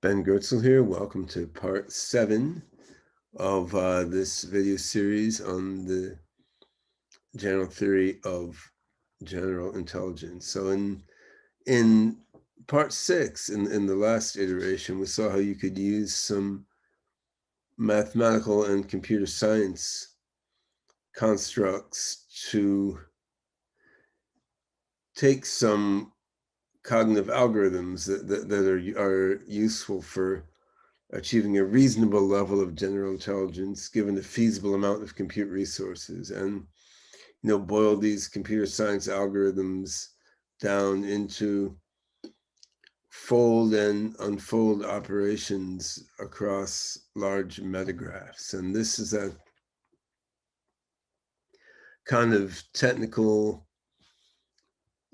Ben Goertzel here. Welcome to part 7 of this video series on the general theory of general intelligence. So in part 6, in the last iteration, we saw how you could use some mathematical and computer science constructs to take some cognitive algorithms that are useful for achieving a reasonable level of general intelligence given a feasible amount of compute resources, and boil these computer science algorithms down into fold and unfold operations across large metagraphs. And this is a kind of technical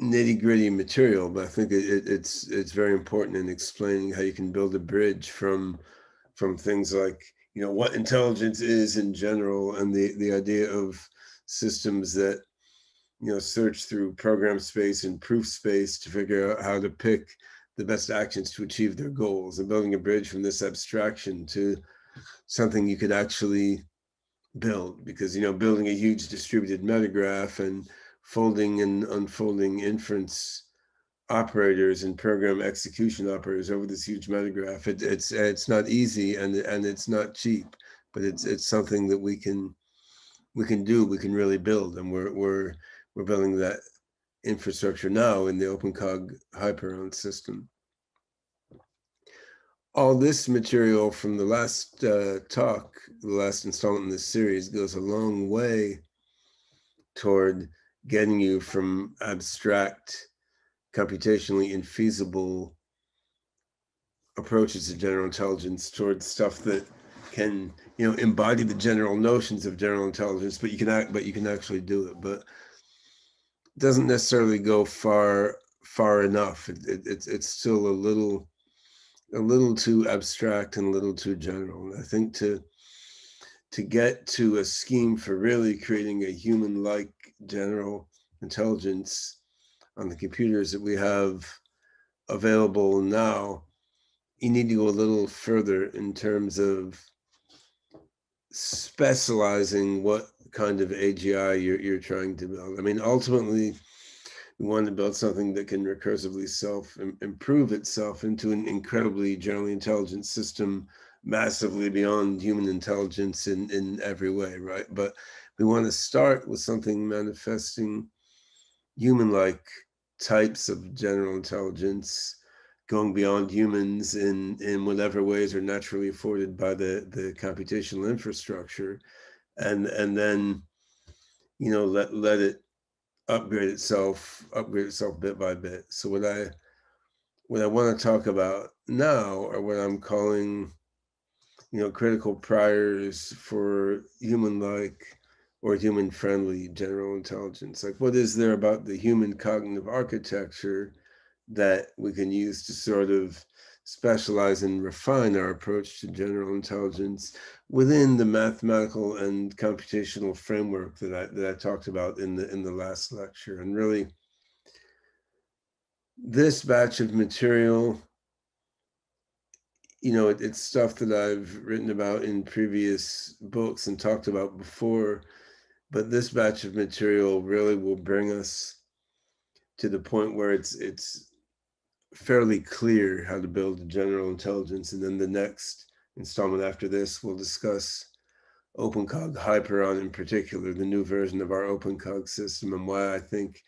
nitty-gritty material, but I think it's very important in explaining how you can build a bridge from things like what intelligence is in general, and the idea of systems that search through program space and proof space to figure out how to pick the best actions to achieve their goals, and building a bridge from this abstraction to something you could actually build. Because building a huge distributed metagraph and folding and unfolding inference operators and program execution operators over this huge metagraph, it's not easy, and it's not cheap, but it's something that we can do, we can really build, and we're building that infrastructure now in the OpenCog Hyperon system. All this material from the last talk, the last installment in this series, goes a long way toward getting you from abstract, computationally infeasible approaches to general intelligence towards stuff that can embody the general notions of general intelligence, but you can actually do it. But it doesn't necessarily go far enough. It's still a little too abstract and a little too general. And I think to get to a scheme for really creating a human-like general intelligence on the computers that we have available now, you need to go a little further in terms of specializing what kind of AGI you're trying to build. I mean, ultimately, we want to build something that can recursively improve itself into an incredibly generally intelligent system, massively beyond human intelligence in every way, right? But we want to start with something manifesting human-like types of general intelligence, going beyond humans in whatever ways are naturally afforded by the computational infrastructure, and then let it upgrade itself bit by bit. So what I want to talk about now are what I'm calling critical priors for human-like or human-friendly general intelligence. Like, what is there about the human cognitive architecture that we can use to sort of specialize and refine our approach to general intelligence within the mathematical and computational framework that I talked about in the last lecture. And really, this batch of material, it's stuff that I've written about in previous books and talked about before, but this batch of material really will bring us to the point where it's fairly clear how to build a general intelligence. And then the next installment after this, we'll discuss OpenCog Hyperon in particular, the new version of our OpenCog system, and why I think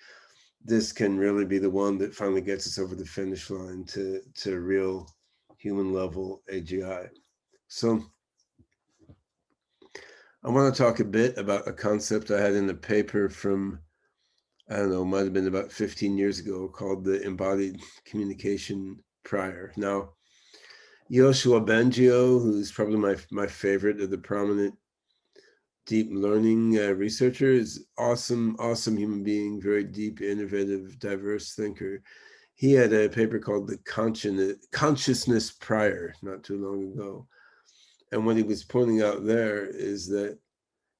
this can really be the one that finally gets us over the finish line to real human level AGI. So I want to talk a bit about a concept I had in a paper from, I don't know, might have been about 15 years ago, called the Embodied Communication Prior. Now, Yoshua Bengio, who's probably my favorite of the prominent deep learning researcher, is awesome human being, very deep, innovative, diverse thinker. He had a paper called the Consciousness Prior not too long ago. And what he was pointing out there is that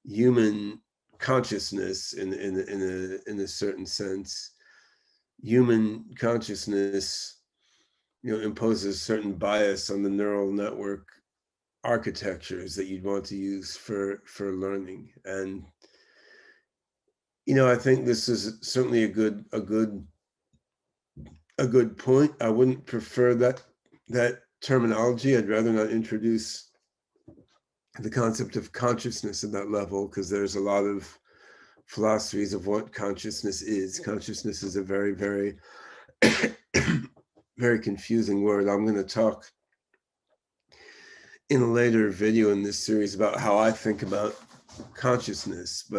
human consciousness in a certain sense. Human consciousness, imposes certain bias on the neural network architectures that you'd want to use for learning. And I think this is certainly a good point. I wouldn't prefer that terminology. I'd rather not introduce the concept of consciousness at that level, because there's a lot of philosophies of what consciousness is. Consciousness is a very, very, very confusing word. I'm going to talk in a later video in this series about how I think about consciousness,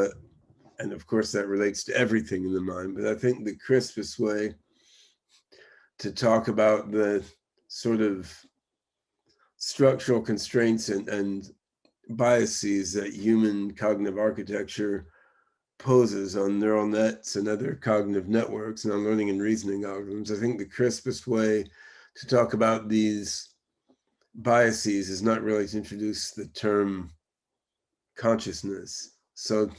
and of course that relates to everything in the mind. But I think the crispest way to talk about the sort of structural constraints and biases that human cognitive architecture poses on neural nets and other cognitive networks and on learning and reasoning algorithms, I think the crispest way to talk about these biases is not really to introduce the term consciousness. So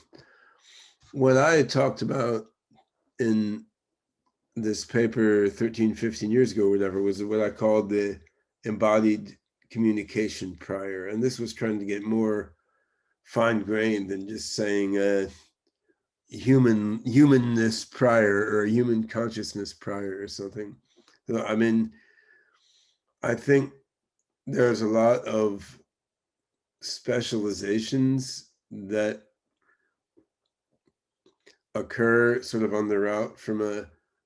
what I had talked about in this paper 13, 15 years ago or whatever was what I called the embodied communication prior. And this was trying to get more fine-grained than just saying humanness prior or human consciousness prior or something. So, I mean, I think there's a lot of specializations that occur sort of on the route from a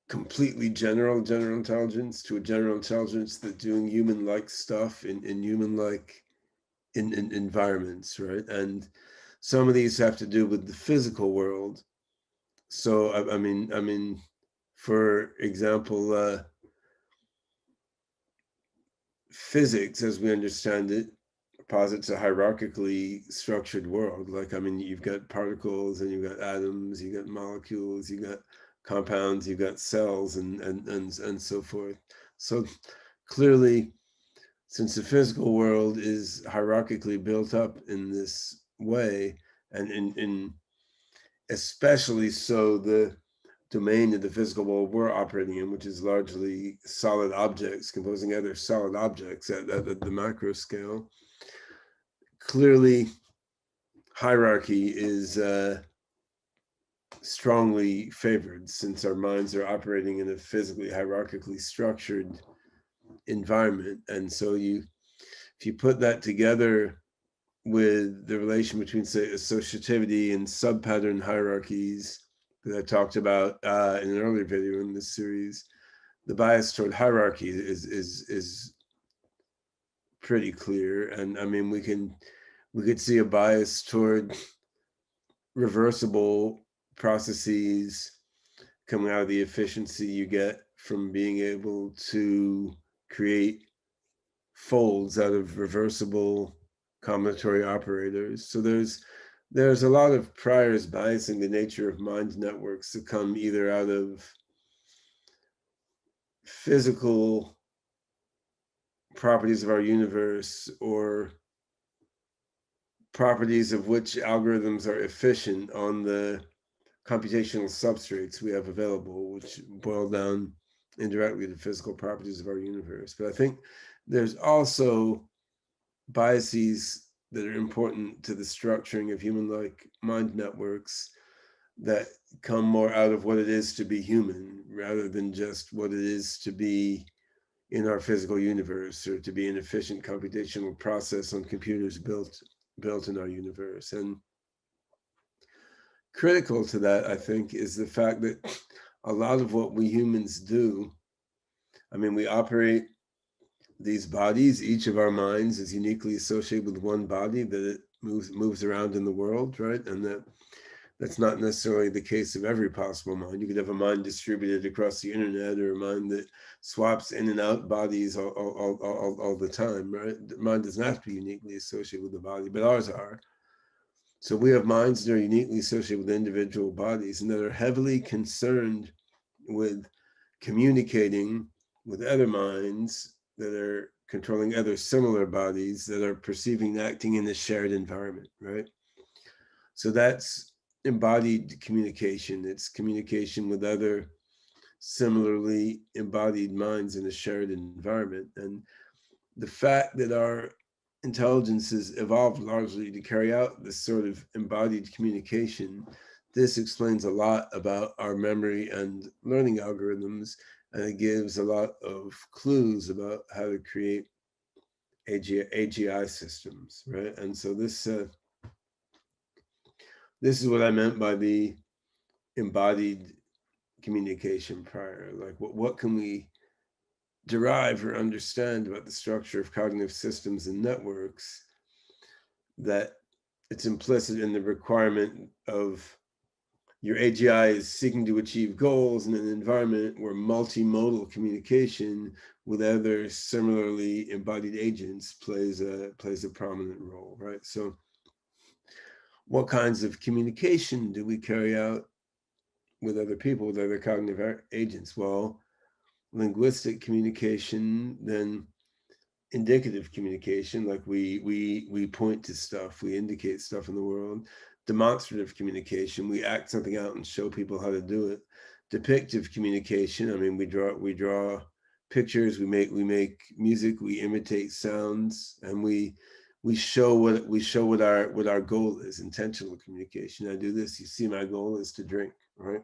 completely general intelligence to a general intelligence that's doing human-like stuff in human-like in environments, right? And some of these have to do with the physical world. So I mean, for example, physics, as we understand it, posits a hierarchically structured world. Like, I mean, you've got particles and you've got atoms, you've got molecules, you've got compounds, you've got cells, and so forth. So clearly, since the physical world is hierarchically built up in this way, and in especially so the domain of the physical world we're operating in, which is largely solid objects composing other solid objects at the macro scale, clearly hierarchy is strongly favored, since our minds are operating in a physically hierarchically structured environment. And so if you put that together with the relation between, say, associativity and subpattern hierarchies that I talked about in an earlier video in this series, the bias toward hierarchy is pretty clear. And I mean, we could see a bias toward reversible processes coming out of the efficiency you get from being able to create folds out of reversible combinatory operators. So there's a lot of priors biasing the nature of mind networks that come either out of physical properties of our universe or properties of which algorithms are efficient on the computational substrates we have available, which boil down indirectly to physical properties of our universe. But I think there's also biases that are important to the structuring of human-like mind networks that come more out of what it is to be human, rather than just what it is to be in our physical universe, or to be an efficient computational process on computers built in our universe. And critical to that, I think, is the fact that a lot of what we humans do, I mean, we operate these bodies. Each of our minds is uniquely associated with one body that it moves around in the world, right? And that's not necessarily the case of every possible mind. You could have a mind distributed across the internet, or a mind that swaps in and out bodies all the time, right? The mind does not have to be uniquely associated with the body, but ours are. So we have minds that are uniquely associated with individual bodies and that are heavily concerned with communicating with other minds that are controlling other similar bodies that are perceiving and acting in a shared environment, right? So that's embodied communication. It's communication with other similarly embodied minds in a shared environment. And the fact that our intelligences evolved largely to carry out this sort of embodied communication, this explains a lot about our memory and learning algorithms, and it gives a lot of clues about how to create AGI systems, right? And so this is what I meant by the embodied communication prior. Like, what can we derive or understand about the structure of cognitive systems and networks that it's implicit in the requirement of your AGI is seeking to achieve goals in an environment where multimodal communication with other similarly embodied agents plays a prominent role, right? So what kinds of communication do we carry out with other people, with other cognitive agents? Well, linguistic communication, then indicative communication, like we point to stuff, we indicate stuff in the world. Demonstrative communication, we act something out and show people how to do it. Depictive communication, I mean, we draw pictures, we make music, we imitate sounds, and we show what our goal is. Intentional communication, I do this, you see, my goal is to drink, right?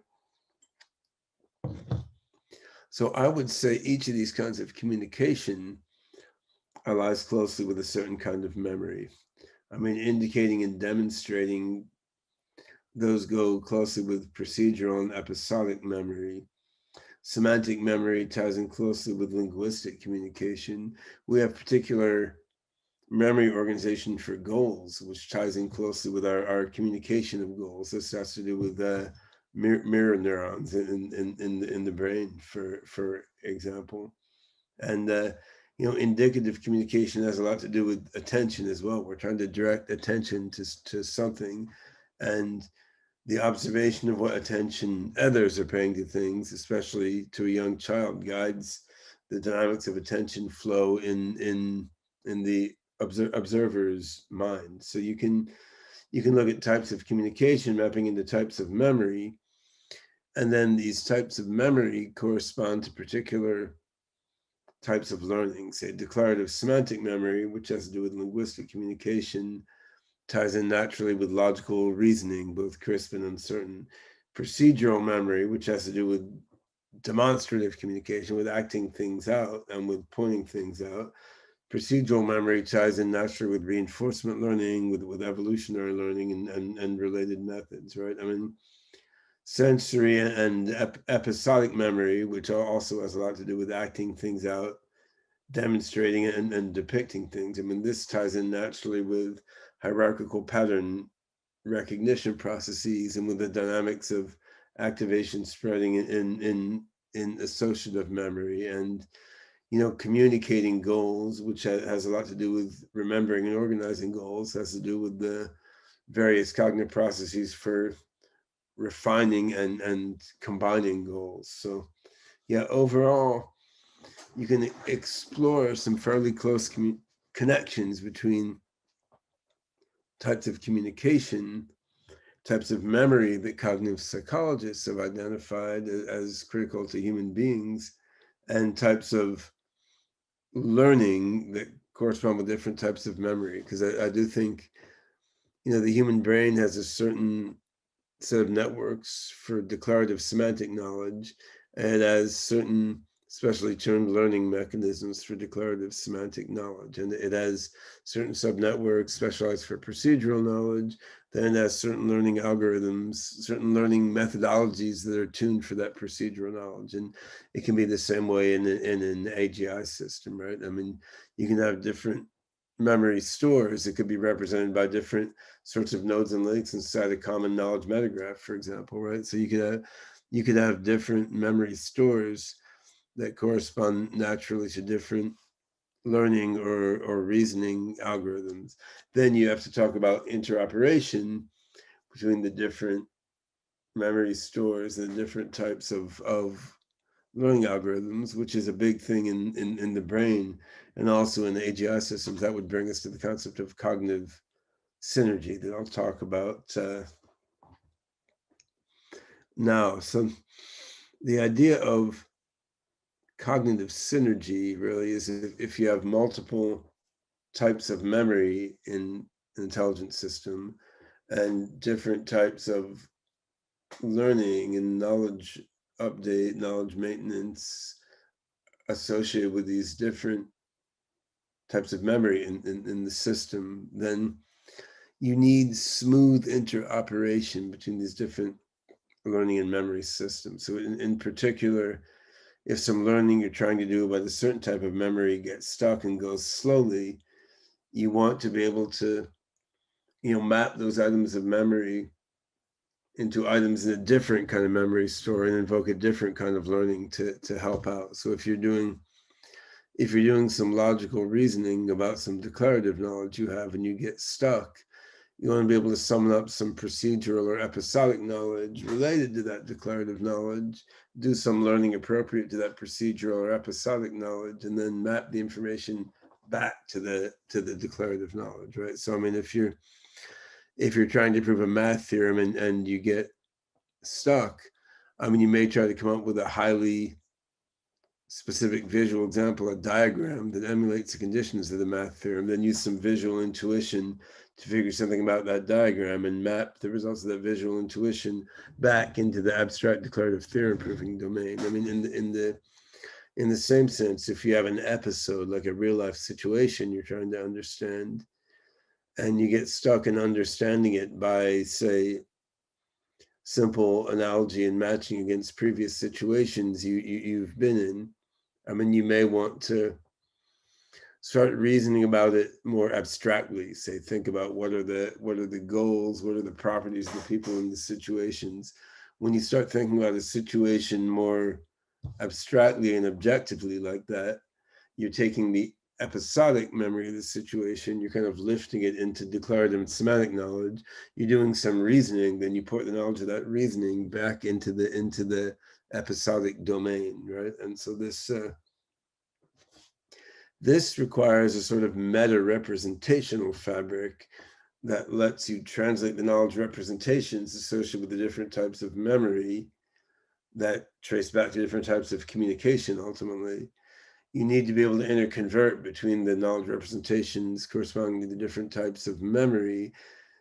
So I would say each of these kinds of communication allies closely with a certain kind of memory. I mean, indicating and demonstrating, those go closely with procedural and episodic memory. Semantic memory ties in closely with linguistic communication. We have particular memory organization for goals, which ties in closely with our communication of goals. This has to do with mirror neurons in the brain, for example. And indicative communication has a lot to do with attention as well. We're trying to direct attention to something, and the observation of what attention others are paying to things, especially to a young child, guides the dynamics of attention flow in the observer's mind. So you can look at types of communication mapping into types of memory, and then these types of memory correspond to particular types of learning. Say declarative semantic memory, which has to do with linguistic communication, ties in naturally with logical reasoning, both crisp and uncertain. Procedural memory, which has to do with demonstrative communication, with acting things out and with pointing things out. Procedural memory ties in naturally with reinforcement learning, with evolutionary learning and related methods, right? I mean, sensory and episodic memory, which also has a lot to do with acting things out, demonstrating and depicting things. I mean, this ties in naturally with hierarchical pattern recognition processes and with the dynamics of activation spreading in associative memory, and communicating goals, which has a lot to do with remembering and organizing goals, has to do with the various cognitive processes for refining and combining goals. So yeah, overall, you can explore some fairly close connections between types of communication, types of memory that cognitive psychologists have identified as critical to human beings, and types of learning that correspond with different types of memory. Because I do think, the human brain has a certain set of networks for declarative semantic knowledge, and as certain specially termed learning mechanisms for declarative semantic knowledge. And it has certain subnetworks specialized for procedural knowledge, then it has certain learning algorithms, certain learning methodologies that are tuned for that procedural knowledge. And it can be the same way in an AGI system, right? I mean, you can have different memory stores that could be represented by different sorts of nodes and links inside a common knowledge metagraph, for example, right? So you could have different memory stores that correspond naturally to different learning or reasoning algorithms. Then you have to talk about interoperation between the different memory stores and the different types of learning algorithms, which is a big thing in the brain and also in the AGI systems. That would bring us to the concept of cognitive synergy that I'll talk about now. So the idea of cognitive synergy really is if you have multiple types of memory in an intelligent system and different types of learning and knowledge update, knowledge maintenance associated with these different types of memory in the system, then you need smooth interoperation between these different learning and memory systems. So in particular, if some learning you're trying to do about a certain type of memory gets stuck and goes slowly, you want to be able to, map those items of memory into items in a different kind of memory store and invoke a different kind of learning to help out. So if you're doing some logical reasoning about some declarative knowledge you have and you get stuck, you want to be able to summon up some procedural or episodic knowledge related to that declarative knowledge, do some learning appropriate to that procedural or episodic knowledge, and then map the information back to the declarative knowledge, right? So I mean, if you're trying to prove a math theorem and you get stuck, I mean, you may try to come up with a highly specific visual example, a diagram that emulates the conditions of the math theorem, then use some visual intuition to figure something about that diagram and map the results of that visual intuition back into the abstract declarative theorem proving domain. I mean, in the same sense, if you have an episode, like a real life situation you're trying to understand, and you get stuck in understanding it by, say, simple analogy and matching against previous situations you've been in, I mean, you may want to start reasoning about it more abstractly. Say, think about what are the goals, what are the properties of the people in the situations. When you start thinking about a situation more abstractly and objectively like that, you're taking the episodic memory of the situation, you're kind of lifting it into declarative and semantic knowledge. You're doing some reasoning, then you port the knowledge of that reasoning back into the episodic domain, right? And so this requires a sort of meta-representational fabric that lets you translate the knowledge representations associated with the different types of memory that trace back to different types of communication ultimately. You need to be able to interconvert between the knowledge representations corresponding to the different types of memory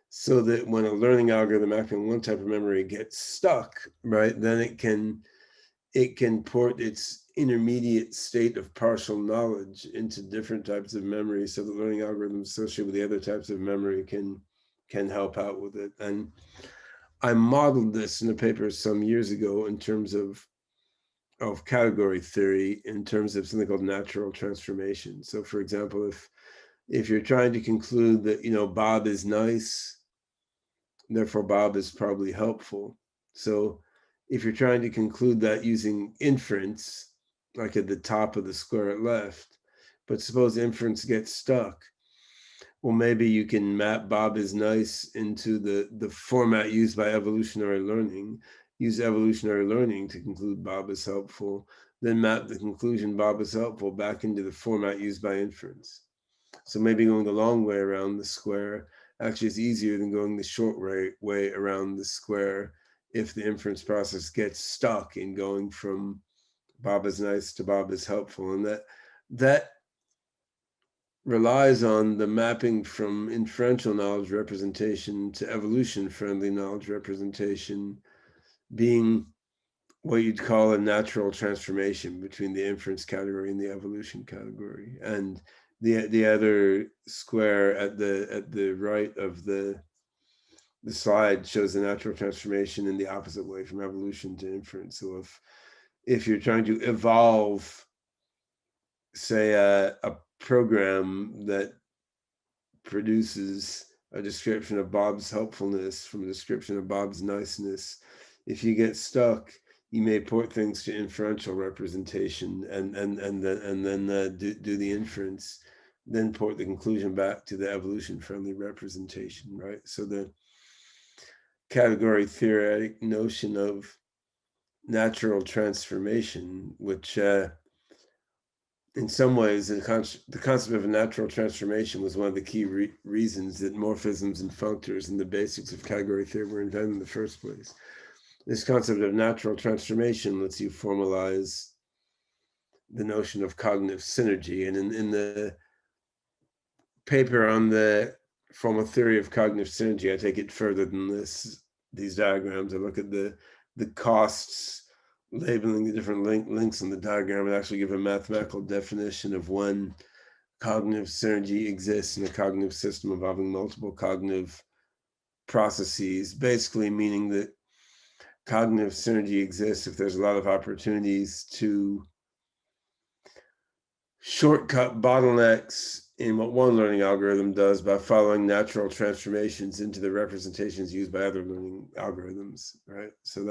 so that when a learning algorithm acting on one type of memory gets stuck, right, then it can port its intermediate state of partial knowledge into different types of memory so that learning algorithms associated with the other types of memory can help out with it. And I modeled this in a paper some years ago in terms of category theory, in terms of something called natural transformation. So for example, if you're trying to conclude that Bob is nice, therefore Bob is probably helpful. So if you're trying to conclude that using inference, like at the top of the square at left, but suppose inference gets stuck, well, maybe you can map Bob is nice into the format used by evolutionary learning, use evolutionary learning to conclude Bob is helpful, then map the conclusion Bob is helpful back into the format used by inference. So maybe going the long way around the square actually is easier than going the short way around the square if the inference process gets stuck in going from Bob is nice to Bob is helpful. And that relies on the mapping from inferential knowledge representation to evolution-friendly knowledge representation being what you'd call a natural transformation between the inference category and the evolution category. And the other square at the right of the slide shows the natural transformation in the opposite way from evolution to inference. So if you're trying to evolve, say, a program that produces a description of Bob's helpfulness from a description of Bob's niceness, if you get stuck, you may port things to inferential representation and then do the inference, then port the conclusion back to the evolution-friendly representation, right? So the category theoretic notion of natural transformation, which in some ways, the concept of a natural transformation was one of the key reasons that morphisms and functors and the basics of category theory were invented in the first place. this concept of natural transformation lets you formalize the notion of cognitive synergy. And in the paper on the formal theory of cognitive synergy, I take it further than these diagrams. I look at the costs, labeling the different links in the diagram, and actually give a mathematical definition of when cognitive synergy exists in a cognitive system involving multiple cognitive processes, basically meaning that cognitive synergy exists if there's a lot of opportunities to shortcut bottlenecks in what one learning algorithm does by following natural transformations into the representations used by other learning algorithms, right? So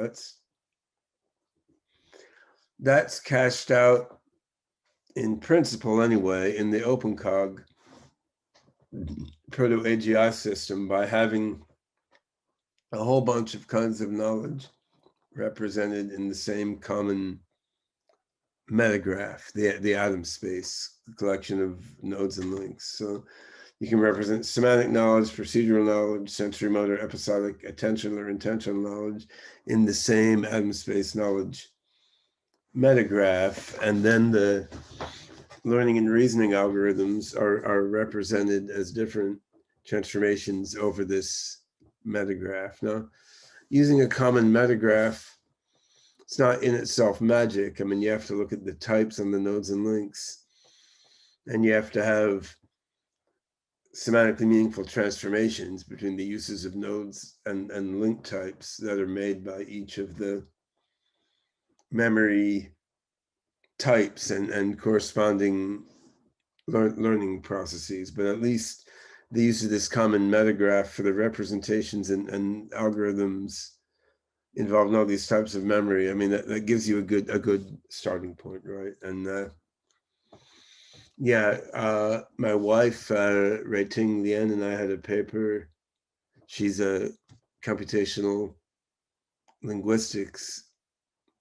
that's cashed out in principle anyway in the OpenCog proto-AGI system by having a whole bunch of kinds of knowledge represented in the same common metagraph, the atom space, the collection of nodes and links. So you can represent semantic knowledge, procedural knowledge, sensory motor, episodic, attentional or intentional knowledge in the same atom space knowledge metagraph. And then the learning and reasoning algorithms are represented as different transformations over this metagraph. Now, using a common metagraph, it's not in itself magic. I mean, you have to look at the types on the nodes and links, and you have to have semantically meaningful transformations between the uses of nodes and link types that are made by each of the memory types and corresponding learning processes. But at least the use of this common metagraph for the representations and algorithms involved in all these types of memory, I mean, that gives you a good starting point, right? And my wife, Rei-Ting Lian, and I had a paper. She's a computational linguistics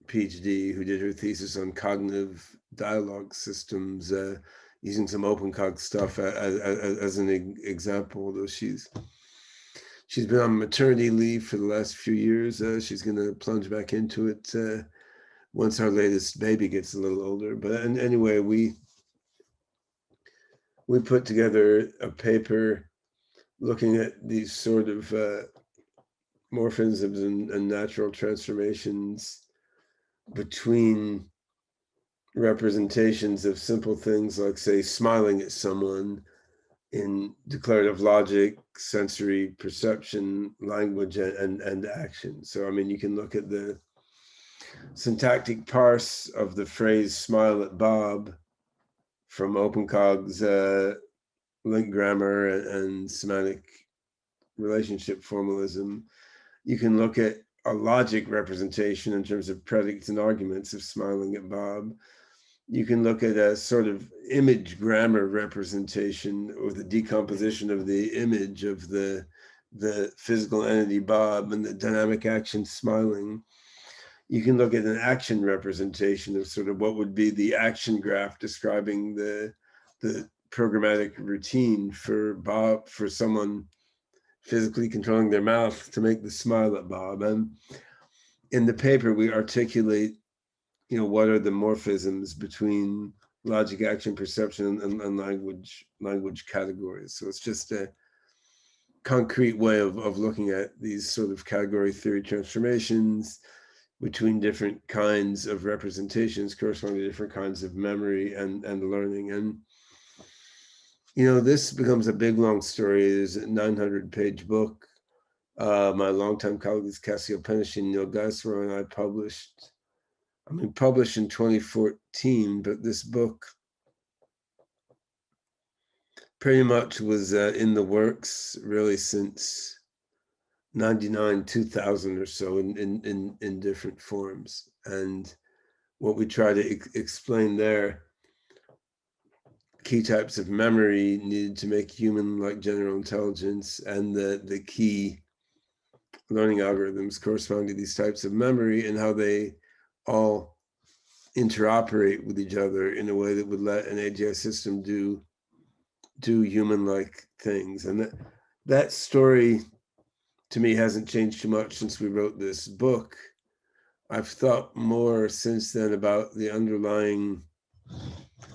PhD who did her thesis on cognitive dialogue systems using some OpenCog stuff as an example, although she's been on maternity leave for the last few years. She's going to plunge back into it once our latest baby gets a little older. But anyway, we put together a paper looking at these sort of morphisms and natural transformations between representations of simple things like, say, smiling at someone in declarative logic, sensory perception, language, and action. So, I mean, you can look at the syntactic parse of the phrase "smile at Bob" from OpenCog's link grammar and semantic relationship formalism. You can look at a logic representation in terms of predicates and arguments of smiling at Bob. You can look at a sort of image grammar representation or the decomposition of the image of the physical entity Bob and the dynamic action smiling. You can look at an action representation of sort of what would be the action graph describing the programmatic routine for Bob, for someone physically controlling their mouth to make the smile at Bob. And in the paper, we articulate, what are the morphisms between logic, action, perception, and language categories. So it's just a concrete way of looking at these sort of category theory transformations between different kinds of representations corresponding to different kinds of memory and learning. And this becomes a big, long story. It's a 900-page book. My longtime colleagues, Cassio Pennish and Neil Geisler, and I published in 2014, but this book pretty much was in the works really since 99, 2000 or so in different forms. And what we try to explain there, key types of memory needed to make human-like general intelligence, and the key learning algorithms corresponding to these types of memory, and how they all interoperate with each other in a way that would let an AGI system do human-like things. And that story to me hasn't changed too much since we wrote this book. I've thought more since then about the underlying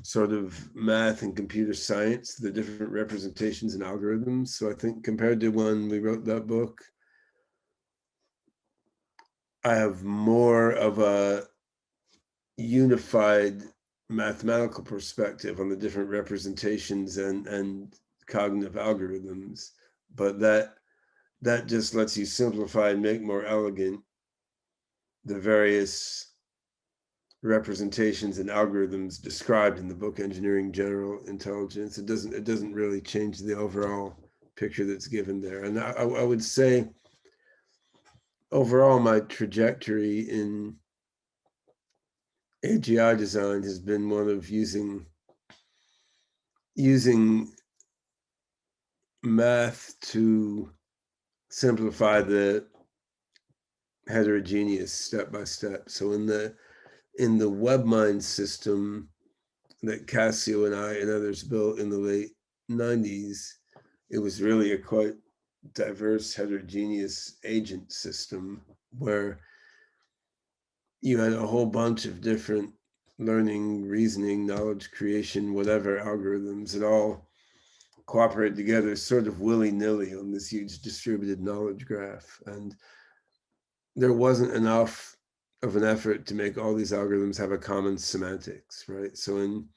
sort of math and computer science, the different representations and algorithms. So I think compared to when we wrote that book, I have more of a unified mathematical perspective on the different representations and cognitive algorithms. But that just lets you simplify and make more elegant the various representations and algorithms described in the book Engineering General Intelligence. It doesn't really change the overall picture that's given there. And I would say overall my trajectory in AGI design has been one of using math to simplify the heterogeneous step by step. So in the WebMind system that Cassio and I and others built in the late 90s, it was really a quite diverse, heterogeneous agent system where you had a whole bunch of different learning, reasoning, knowledge creation, whatever algorithms that all cooperate together sort of willy-nilly on this huge distributed knowledge graph. And there wasn't enough of an effort to make all these algorithms have a common semantics, right? So in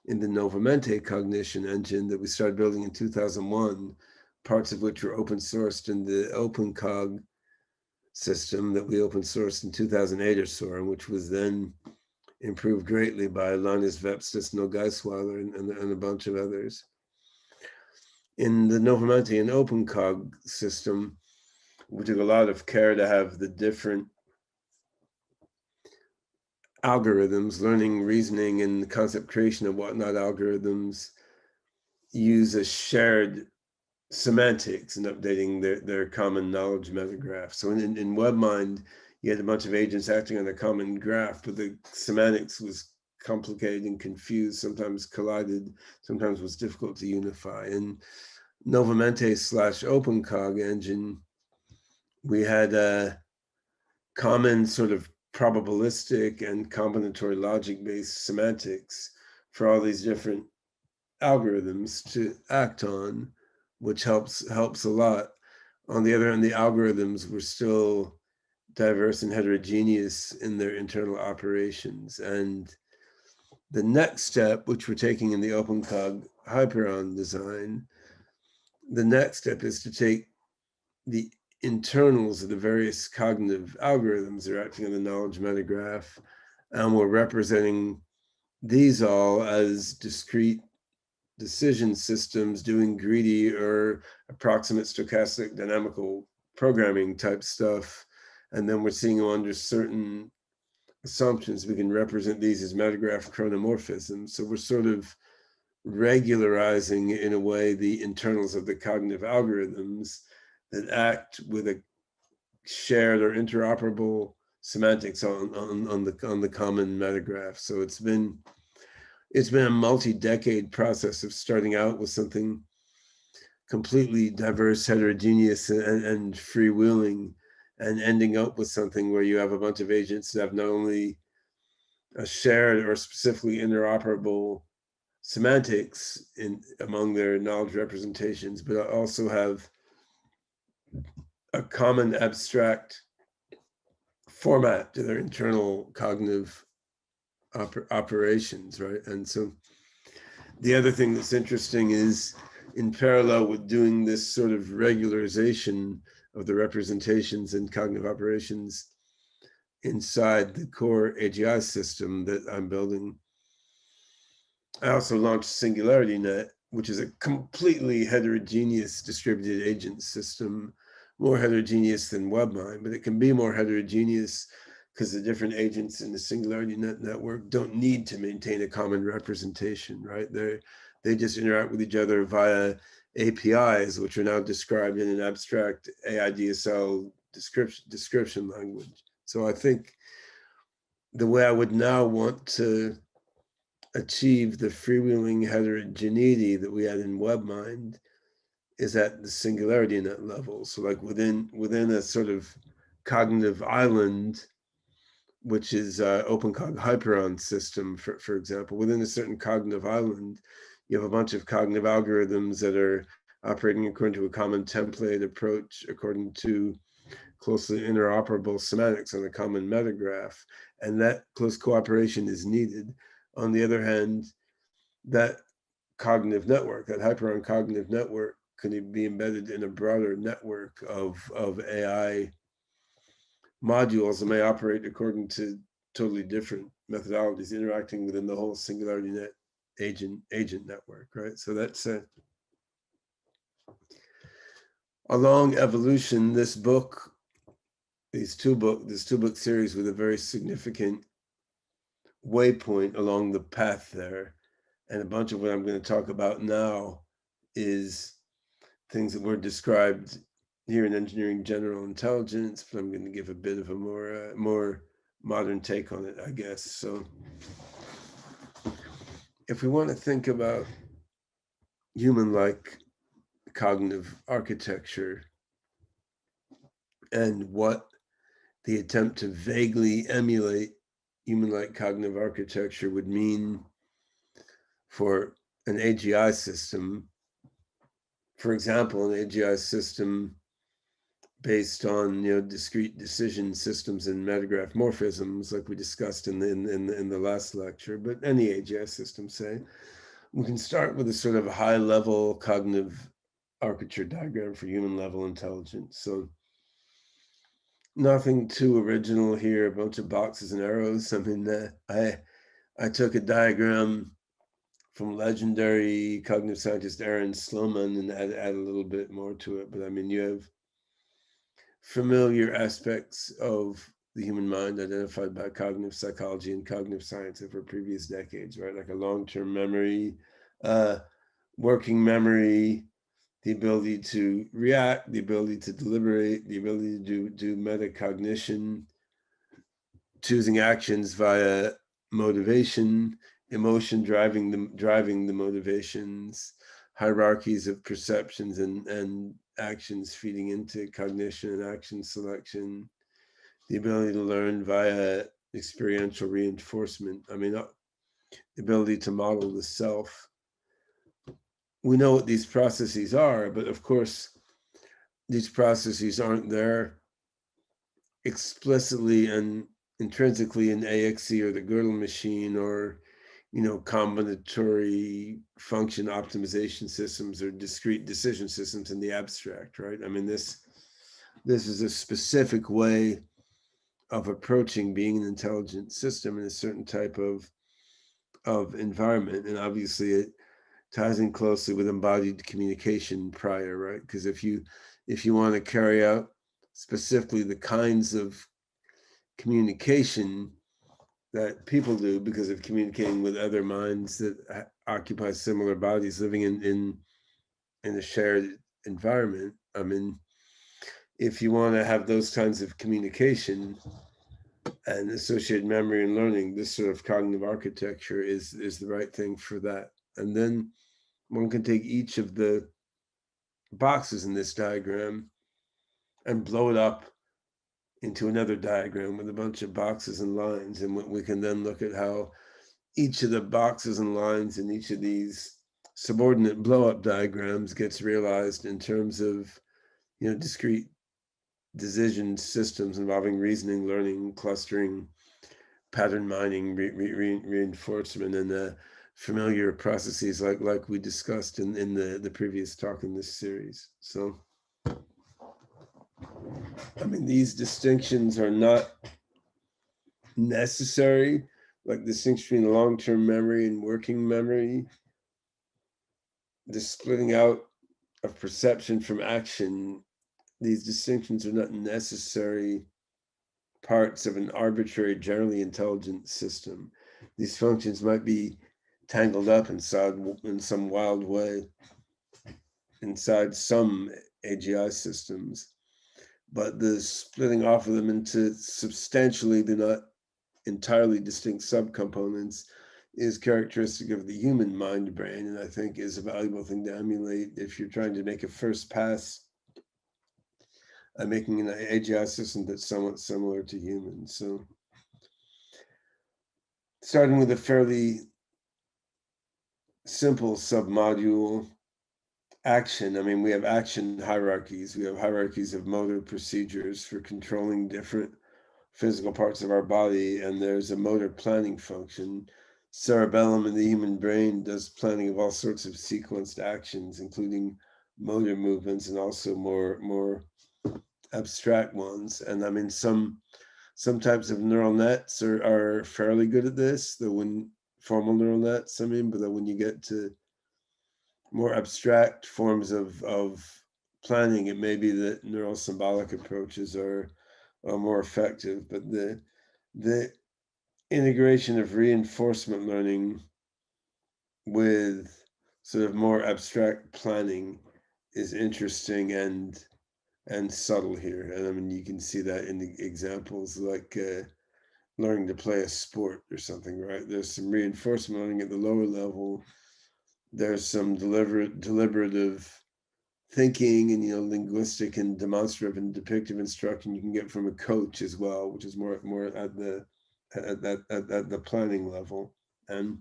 the Novamente cognition engine that we started building in 2001, parts of which were open sourced in the OpenCog system that we open sourced in 2008 or so, and which was then improved greatly by Linus Vepstis, Noel Geisweiler, and a bunch of others. In the Novamente and OpenCog system, we took a lot of care to have the different algorithms, learning, reasoning, and concept creation and whatnot algorithms use a shared semantics and updating their common knowledge metagraph. So in WebMind, you had a bunch of agents acting on a common graph, but the semantics was complicated and confused, sometimes collided, sometimes was difficult to unify. In Novamente/OpenCog engine, we had a common sort of probabilistic and combinatory logic-based semantics for all these different algorithms to act on, which helps a lot. On the other hand, the algorithms were still diverse and heterogeneous in their internal operations. And the next step, which we're taking in the OpenCog Hyperon design, the next step is to take the internals of the various cognitive algorithms that are acting on the knowledge metagraph, and we're representing these all as discrete decision systems doing greedy or approximate stochastic dynamical programming type stuff. And then we're seeing under certain assumptions, we can represent these as metagraph chronomorphisms. So we're sort of regularizing in a way the internals of the cognitive algorithms that act with a shared or interoperable semantics on the common metagraph. So it's been a multi-decade process of starting out with something completely diverse, heterogeneous, and freewheeling, and ending up with something where you have a bunch of agents that have not only a shared or specifically interoperable semantics among their knowledge representations, but also have a common abstract format to their internal cognitive operations, right? And so the other thing that's interesting is, in parallel with doing this sort of regularization of the representations and cognitive operations inside the core AGI system that I'm building, I also launched SingularityNet, which is a completely heterogeneous distributed agent system, more heterogeneous than WebMind, but it can be more heterogeneous because the different agents in the SingularityNet network don't need to maintain a common representation, right? They just interact with each other via APIs, which are now described in an abstract AIDSL description language. So I think the way I would now want to achieve the freewheeling heterogeneity that we had in WebMind is at the SingularityNet level. So like within a sort of cognitive island, which is OpenCog Hyperon system, for example. Within a certain cognitive island, you have a bunch of cognitive algorithms that are operating according to a common template approach, according to closely interoperable semantics on a common metagraph, and that close cooperation is needed. On the other hand, that cognitive network, that hyperon cognitive network, can be embedded in a broader network of AI modules that may operate according to totally different methodologies, interacting within the whole singularity net agent network, right? So that's along evolution. This two book series with a very significant waypoint along the path there, and a bunch of what I'm going to talk about now is things that were described here in engineering general intelligence, but I'm going to give a bit of a more modern take on it, I guess. So if we want to think about human-like cognitive architecture and what the attempt to vaguely emulate human-like cognitive architecture would mean for an AGI system, for example, an AGI system based on discrete decision systems and metagraph morphisms, like we discussed in the last lecture, but any AGI system, say, we can start with a sort of high-level cognitive architecture diagram for human-level intelligence. So nothing too original here, a bunch of boxes and arrows. I mean, I took a diagram from legendary cognitive scientist Aaron Sloman and add a little bit more to it. But I mean, you have familiar aspects of the human mind identified by cognitive psychology and cognitive science over previous decades, right? Like a long-term memory, working memory, the ability to react, the ability to deliberate, the ability to do metacognition, choosing actions via motivation, emotion driving the motivations, hierarchies of perceptions and actions feeding into cognition and action selection, the ability to learn via experiential reinforcement. I mean, the ability to model the self. We know what these processes are, but of course, these processes aren't there explicitly and intrinsically in AXE or the Gödel machine, or combinatory function optimization systems or discrete decision systems in the abstract, right? I mean, this is a specific way of approaching being an intelligent system in a certain type of environment, and obviously it ties in closely with embodied communication prior, right? Because if you want to carry out specifically the kinds of communication that people do because of communicating with other minds that occupy similar bodies living in a shared environment. I mean, if you want to have those kinds of communication and associated memory and learning, this sort of cognitive architecture is the right thing for that. And then one can take each of the boxes in this diagram and blow it up into another diagram with a bunch of boxes and lines, and we can then look at how each of the boxes and lines in each of these subordinate blow-up diagrams gets realized in terms of discrete decision systems involving reasoning, learning, clustering, pattern mining, reinforcement, and familiar processes like we discussed in the previous talk in this series. So I mean, these distinctions are not necessary, like distinction between long-term memory and working memory, the splitting out of perception from action. These distinctions are not necessary parts of an arbitrary, generally intelligent system. These functions might be tangled up in some wild way inside some AGI systems, but the splitting off of them into substantially, they're not entirely distinct subcomponents, is characteristic of the human mind brain, and I think is a valuable thing to emulate if you're trying to make a first pass at making an AGI system that's somewhat similar to humans. So starting with a fairly simple submodule action. I mean, we have action hierarchies. We have hierarchies of motor procedures for controlling different physical parts of our body, and there's a motor planning function. Cerebellum in the human brain does planning of all sorts of sequenced actions, including motor movements and also more abstract ones. And I mean, some types of neural nets are fairly good at this, though when formal neural nets, I mean, but then when you get to more abstract forms of planning, it may be that neural symbolic approaches are more effective. But the integration of reinforcement learning with sort of more abstract planning is interesting and subtle here. And I mean, you can see that in the examples like learning to play a sport or something, right? There's some reinforcement learning at the lower level. There's some deliberative thinking and linguistic and demonstrative and depictive instruction you can get from a coach as well, which is more at the planning level. And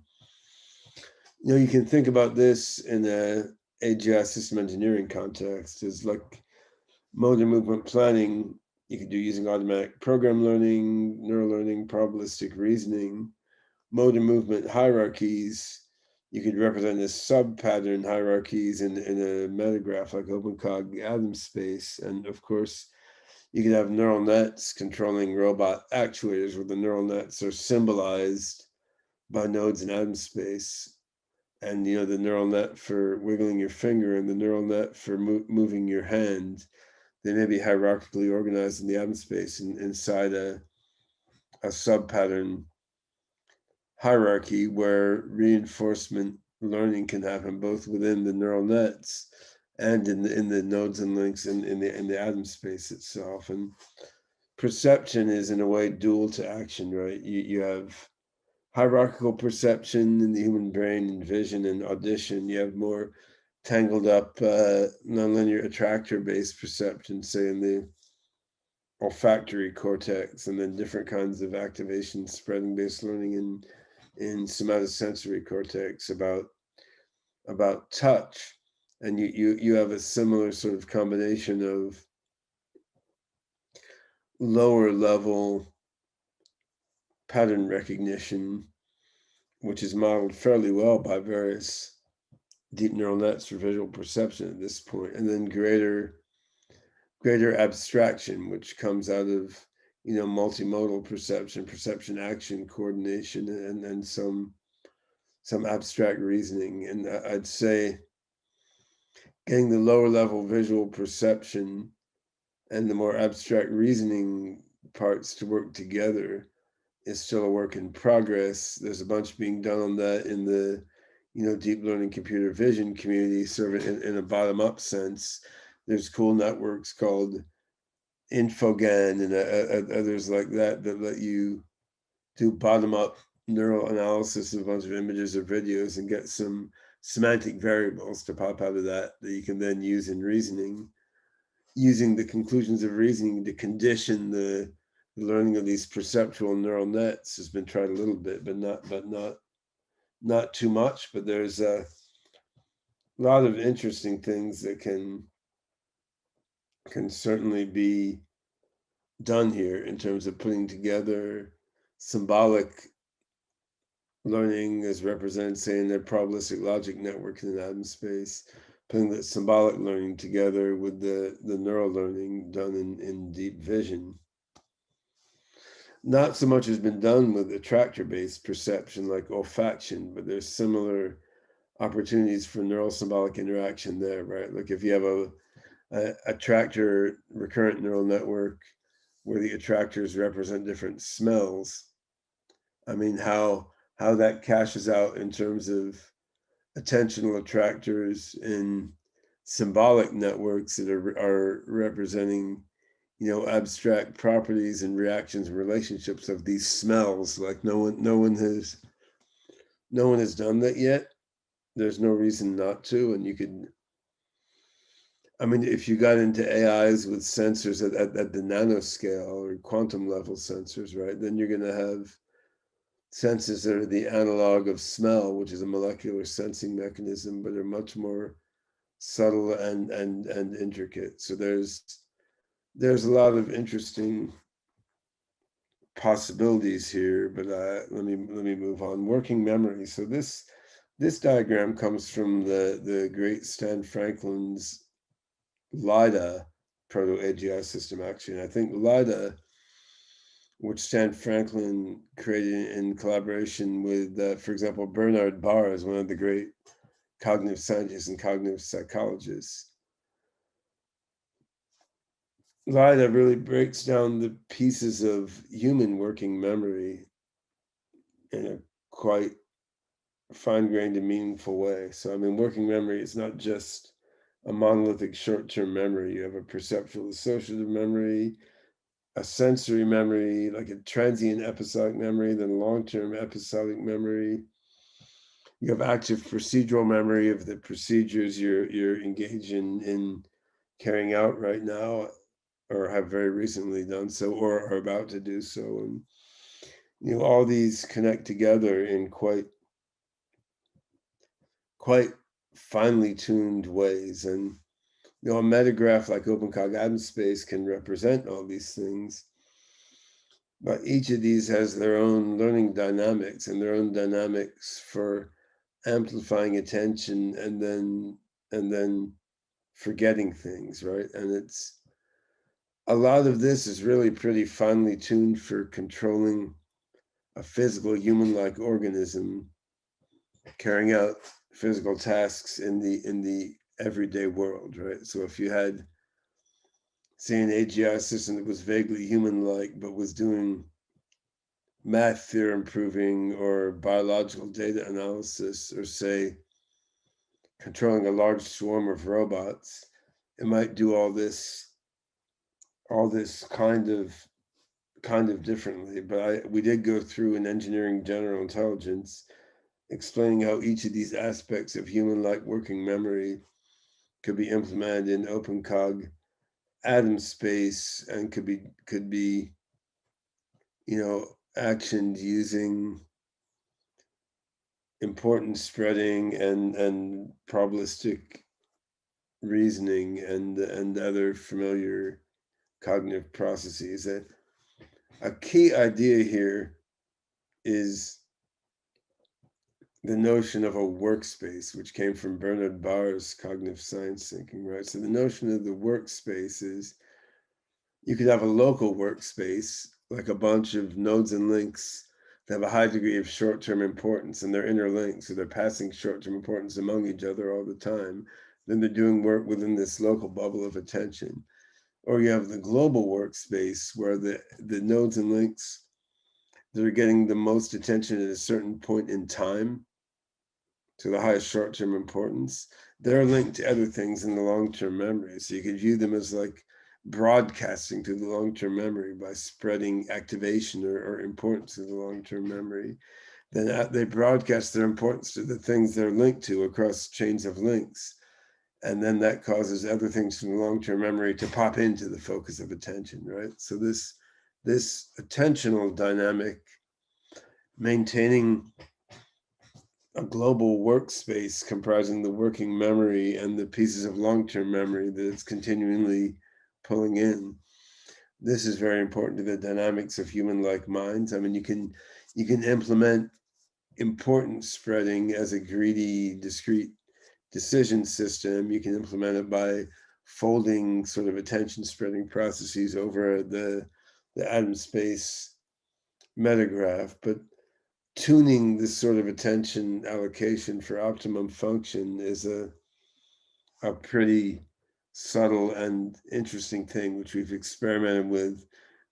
you can think about this in a AGI system engineering context as like motor movement planning. You could do using automatic program learning, neural learning, probabilistic reasoning, motor movement hierarchies. You could represent as sub-pattern hierarchies in a metagraph like OpenCog atom space. And of course, you could have neural nets controlling robot actuators where the neural nets are symbolized by nodes in atom space. And the neural net for wiggling your finger and the neural net for moving your hand, they may be hierarchically organized in the atom space inside a sub-pattern hierarchy where reinforcement learning can happen both within the neural nets and in the nodes and links in the atom space itself. And perception is in a way dual to action, right? You have hierarchical perception in the human brain and vision and audition. You have more tangled up nonlinear attractor-based perception, say in the olfactory cortex, and then different kinds of activation spreading based learning in somatosensory cortex about touch. And you have a similar sort of combination of lower level pattern recognition, which is modeled fairly well by various deep neural nets for visual perception at this point, and then greater abstraction, which comes out of multimodal perception action coordination, and some abstract reasoning. And I'd say getting the lower level visual perception and the more abstract reasoning parts to work together is still a work in progress. There's a bunch being done on that in the deep learning computer vision community, sort of in a bottom-up sense. There's cool networks called Infogan and others like that let you do bottom-up neural analysis of a bunch of images or videos and get some semantic variables to pop out of that you can then use in reasoning, using the conclusions of reasoning to condition the learning of these perceptual neural nets. Has been tried a little bit, but not too much. But there's a lot of interesting things that can certainly be done here in terms of putting together symbolic learning as represented, say, in a probabilistic logic network in an atom space, putting the symbolic learning together with the neural learning done in deep vision. Not so much has been done with attractor-based perception like olfaction, but there's similar opportunities for neural symbolic interaction there, right? Like if you have a attractor recurrent neural network where the attractors represent different smells, I mean, how that cashes out in terms of attentional attractors in symbolic networks that are representing abstract properties and reactions and relationships of these smells. Like no one has done that yet. There's no reason not to. And you could, I mean, if you got into AIs with sensors at the nanoscale or quantum level sensors, right, then you're going to have senses that are the analog of smell, which is a molecular sensing mechanism, but are much more subtle and intricate. So there's a lot of interesting possibilities here, but let me move on. Working memory. So this diagram comes from the great Stan Franklin's LIDA proto-AGI system, actually. And I think LIDA, which Stan Franklin created in collaboration with, for example, Bernard Barr, is one of the great cognitive scientists and cognitive psychologists. LIDA really breaks down the pieces of human working memory in a quite fine-grained and meaningful way. So, I mean, working memory is not just a monolithic short-term memory. You have a perceptual associative memory, a sensory memory, like a transient episodic memory, then long-term episodic memory. You have active procedural memory of the procedures you're engaged in carrying out right now, or have very recently done so, or are about to do so. And all these connect together in quite finely tuned ways. And a metagraph like OpenCog Atom Space can represent all these things, but each of these has their own learning dynamics and their own dynamics for amplifying attention and then forgetting things, right? And it's a lot of this is really pretty finely tuned for controlling a physical human-like organism carrying out physical tasks in the everyday world, right? So if you had, say, an AGI system that was vaguely human-like but was doing math theorem proving or biological data analysis, or say controlling a large swarm of robots, it might do all this kind of differently. But we did go through in engineering general intelligence, explaining how each of these aspects of human-like working memory could be implemented in OpenCog Atom Space and could be actioned using importance spreading and probabilistic reasoning and other familiar cognitive processes. A key idea here is the notion of a workspace, which came from Bernard Barr's cognitive science thinking, right? So the notion of the workspace is you could have a local workspace, like a bunch of nodes and links that have a high degree of short-term importance, and they're interlinked, so they're passing short-term importance among each other all the time. Then they're doing work within this local bubble of attention. Or you have the global workspace where the nodes and links that are getting the most attention at a certain point in time, to the highest short-term importance, they're linked to other things in the long-term memory. So you could view them as like broadcasting to the long-term memory by spreading activation or importance to the long-term memory. Then they broadcast their importance to the things they're linked to across chains of links. And then that causes other things from the long-term memory to pop into the focus of attention, right? So this attentional dynamic, maintaining a global workspace comprising the working memory and the pieces of long-term memory that it's continually pulling in. This is very important to the dynamics of human-like minds. I mean, you can implement importance spreading as a greedy, discrete decision system. You can implement it by folding sort of attention spreading processes over the atom space metagraph, but tuning this sort of attention allocation for optimum function is a pretty subtle and interesting thing, which we've experimented with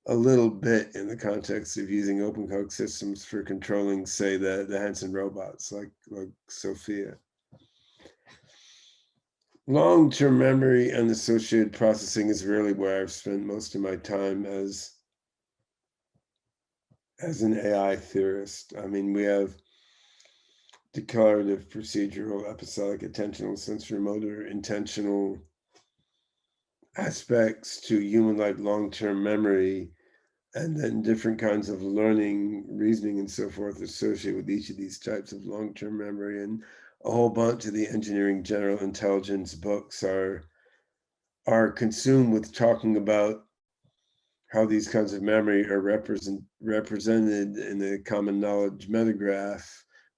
a little bit in the context of using OpenCog systems for controlling, say, the Hanson robots like Sophia. Long-term memory and associated processing is really where I've spent most of my time as an AI theorist. I mean, we have declarative, procedural, episodic, attentional, sensory-motor, intentional aspects to human-like long-term memory and then different kinds of learning, reasoning, and so forth associated with each of these types of long-term memory. And a whole bunch of the engineering general intelligence books are consumed with talking about how these kinds of memory are represented in a common knowledge metagraph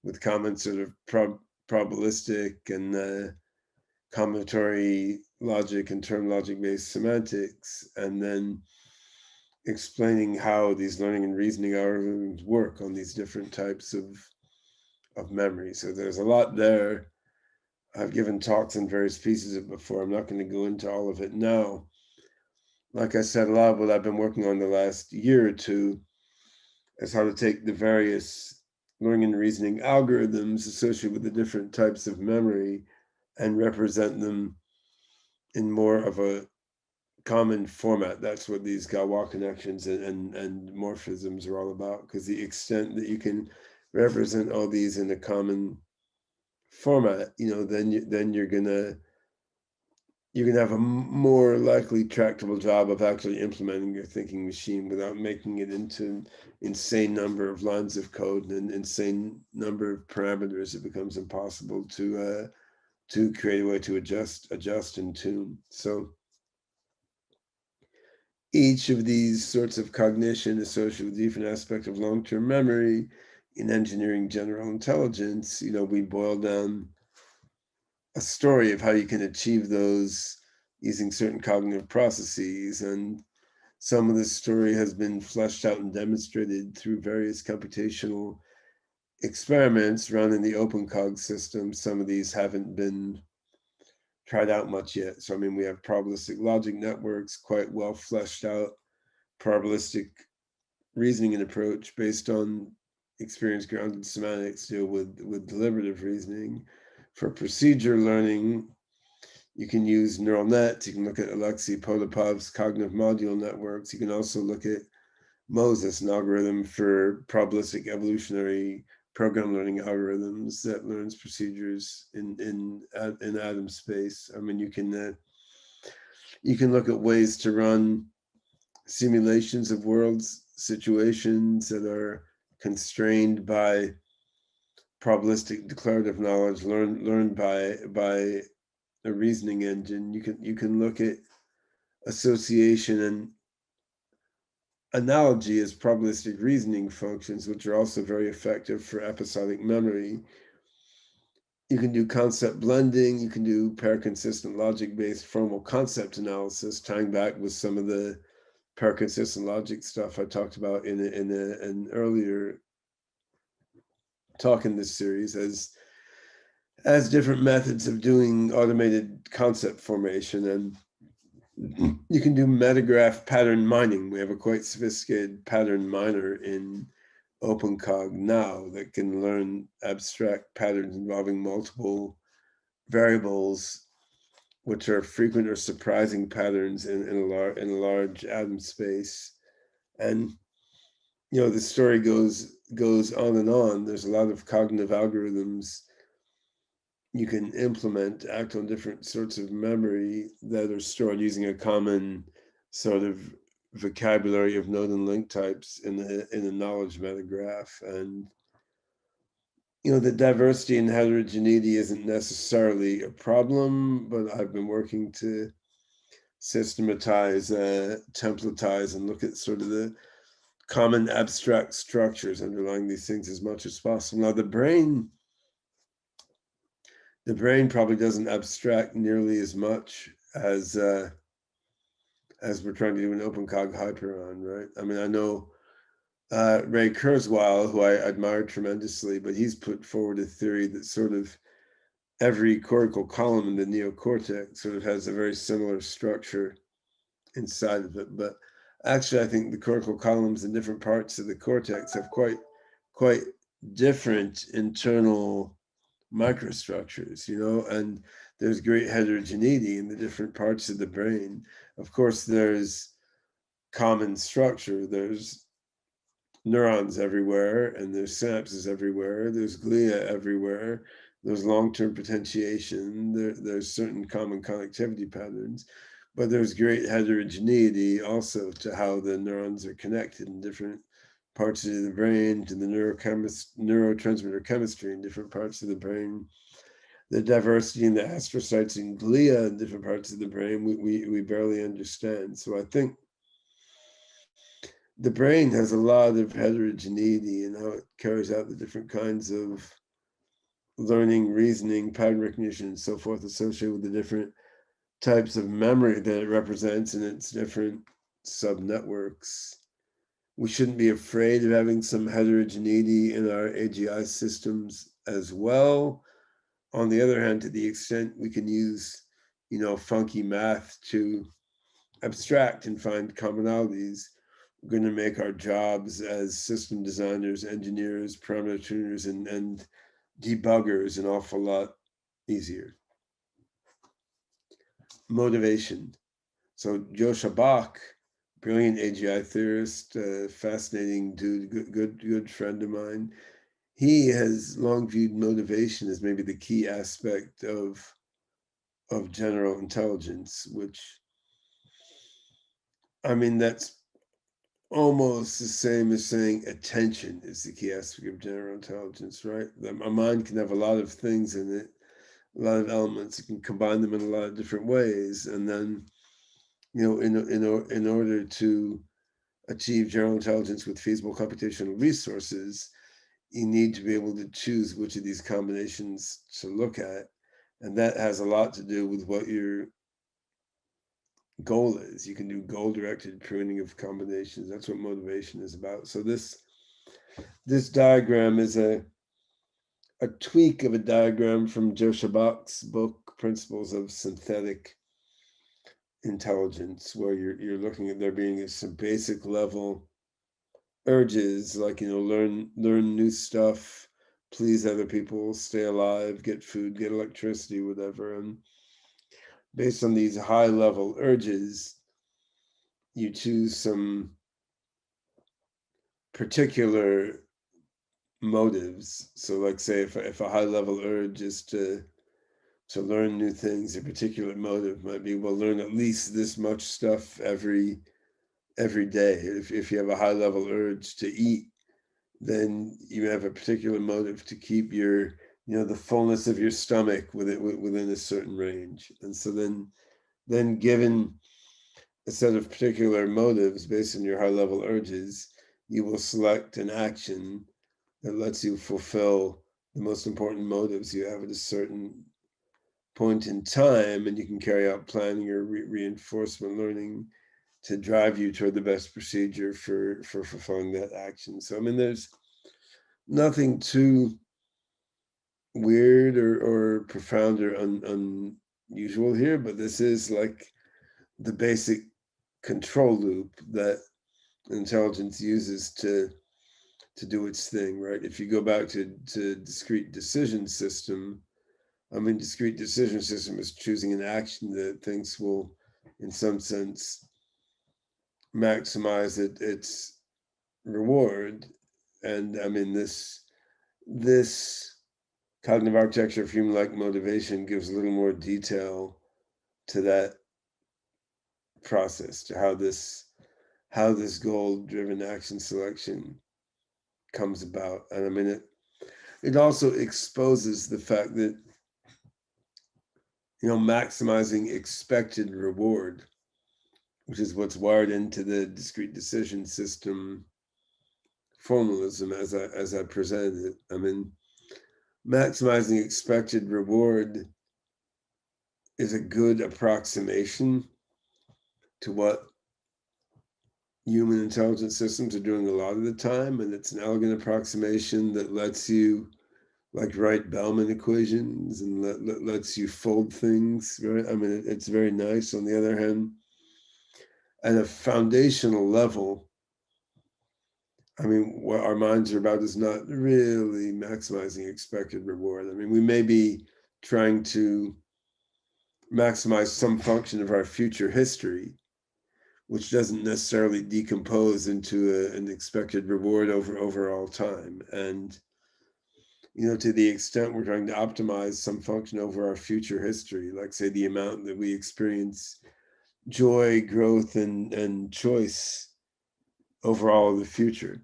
with common sort of probabilistic and combinatory logic and term logic-based semantics, and then explaining how these learning and reasoning algorithms work on these different types of memory. So there's a lot there. I've given talks on various pieces of it before. I'm not going to go into all of it now. Like I said, a lot of what I've been working on the last year or two is how to take the various learning and reasoning algorithms associated with the different types of memory and represent them in more of a common format. That's what these Galois connections and morphisms are all about, because the extent that you can represent all these in a common format, then you're gonna have a more likely tractable job of actually implementing your thinking machine without making it into an insane number of lines of code and an insane number of parameters. It becomes impossible to create a way to adjust and tune. So each of these sorts of cognition associated with different aspects of long-term memory in engineering general intelligence, we boil down a story of how you can achieve those using certain cognitive processes. And some of this story has been fleshed out and demonstrated through various computational experiments run in the OpenCog system. Some of these haven't been tried out much yet. So, we have probabilistic logic networks, quite well fleshed out probabilistic reasoning and approach based on experience grounded semantics deal with deliberative reasoning. For procedure learning, you can use neural nets. You can look at Alexei Potapov's cognitive module networks. You can also look at Moses, an algorithm for probabilistic evolutionary program learning algorithms that learns procedures in atom space. You can look at ways to run simulations of worlds, situations that are constrained by probabilistic declarative knowledge learned by a reasoning engine. You can look at association and analogy as probabilistic reasoning functions, which are also very effective for episodic memory. You can do concept blending. You can do pair-consistent logic-based formal concept analysis, tying back with some of the pair-consistent logic stuff I talked about in an earlier talk in this series, as different methods of doing automated concept formation. And you can do metagraph pattern mining. We have a quite sophisticated pattern miner in OpenCog now that can learn abstract patterns involving multiple variables, which are frequent or surprising patterns in a large atom space. And the story goes on and on. There's a lot of cognitive algorithms you can implement, act on different sorts of memory that are stored using a common sort of vocabulary of node and link types in a knowledge metagraph. And the diversity and heterogeneity isn't necessarily a problem, but I've been working to systematize, templatize, and look at sort of the common abstract structures underlying these things as much as possible. Now, the brain probably doesn't abstract nearly as much as we're trying to do in OpenCog Hyperon, right? I know Ray Kurzweil, who I admire tremendously, but he's put forward a theory that sort of every cortical column in the neocortex sort of has a very similar structure inside of it. But actually, I think the cortical columns in different parts of the cortex have quite different internal microstructures, and there's great heterogeneity in the different parts of the brain. Of course, there's common structure. There's neurons everywhere, and there's synapses everywhere. There's glia everywhere. There's long-term potentiation. There's certain common connectivity patterns. but there's great heterogeneity also to how the neurons are connected in different parts of the brain, to the neurotransmitter chemistry in different parts of the brain, the diversity in the astrocytes and glia in different parts of the brain, we barely understand. So I think the brain has a lot of heterogeneity in how it carries out the different kinds of learning, reasoning, pattern recognition, and so forth, associated with the different types of memory that it represents in its different subnetworks. We shouldn't be afraid of having some heterogeneity in our AGI systems as well. On the other hand, to the extent we can use, funky math to abstract and find commonalities, we're going to make our jobs as system designers, engineers, parameter tuners, and debuggers an awful lot easier. Motivation. So Joshua Bach, brilliant AGI theorist, fascinating dude, good friend of mine. He has long viewed motivation as maybe the key aspect of general intelligence, which, I mean, that's almost the same as saying attention is the key aspect of general intelligence, right? A mind can have a lot of things in it, a lot of elements. You can combine them in a lot of different ways, and then, in order to achieve general intelligence with feasible computational resources, you need to be able to choose which of these combinations to look at, and that has a lot to do with what your goal is. You can do goal-directed pruning of combinations. That's what motivation is about. So this diagram is a tweak of a diagram from Joshua Bach's book, Principles of Synthetic Intelligence, where you're looking at there being some basic level urges, like, learn new stuff, please other people, stay alive, get food, get electricity, whatever. And based on these high level urges, you choose some particular motives. So, like, say if a high level urge is to learn new things, a particular motive might be, well, learn at least this much stuff every day. If you have a high level urge to eat, then you have a particular motive to keep your, the fullness of your stomach within a certain range. And so then given a set of particular motives based on your high level urges, you will select an action that lets you fulfill the most important motives you have at a certain point in time, and you can carry out planning or reinforcement learning to drive you toward the best procedure for fulfilling that action. So, I mean, there's nothing too weird or profound or unusual here, but this is like the basic control loop that intelligence uses to do its thing, right? If you go back to discrete decision system, I mean, discrete decision system is choosing an action that thinks will, in some sense, maximize its reward. And I mean, this cognitive architecture of human-like motivation gives a little more detail to that process, to how this goal-driven action selection comes about. And I mean, it also exposes the fact that, maximizing expected reward, which is what's wired into the discrete decision system formalism as I presented it. I mean, maximizing expected reward is a good approximation to what human intelligence systems are doing a lot of the time, and it's an elegant approximation that lets you, like, write Bellman equations and lets you fold things, right? I mean, it's very nice. On the other hand, at a foundational level, I mean, what our minds are about is not really maximizing expected reward. I mean, we may be trying to maximize some function of our future history, which doesn't necessarily decompose into an expected reward over all time. And, to the extent we're trying to optimize some function over our future history, like, say, the amount that we experience joy, growth, and choice over all of the future.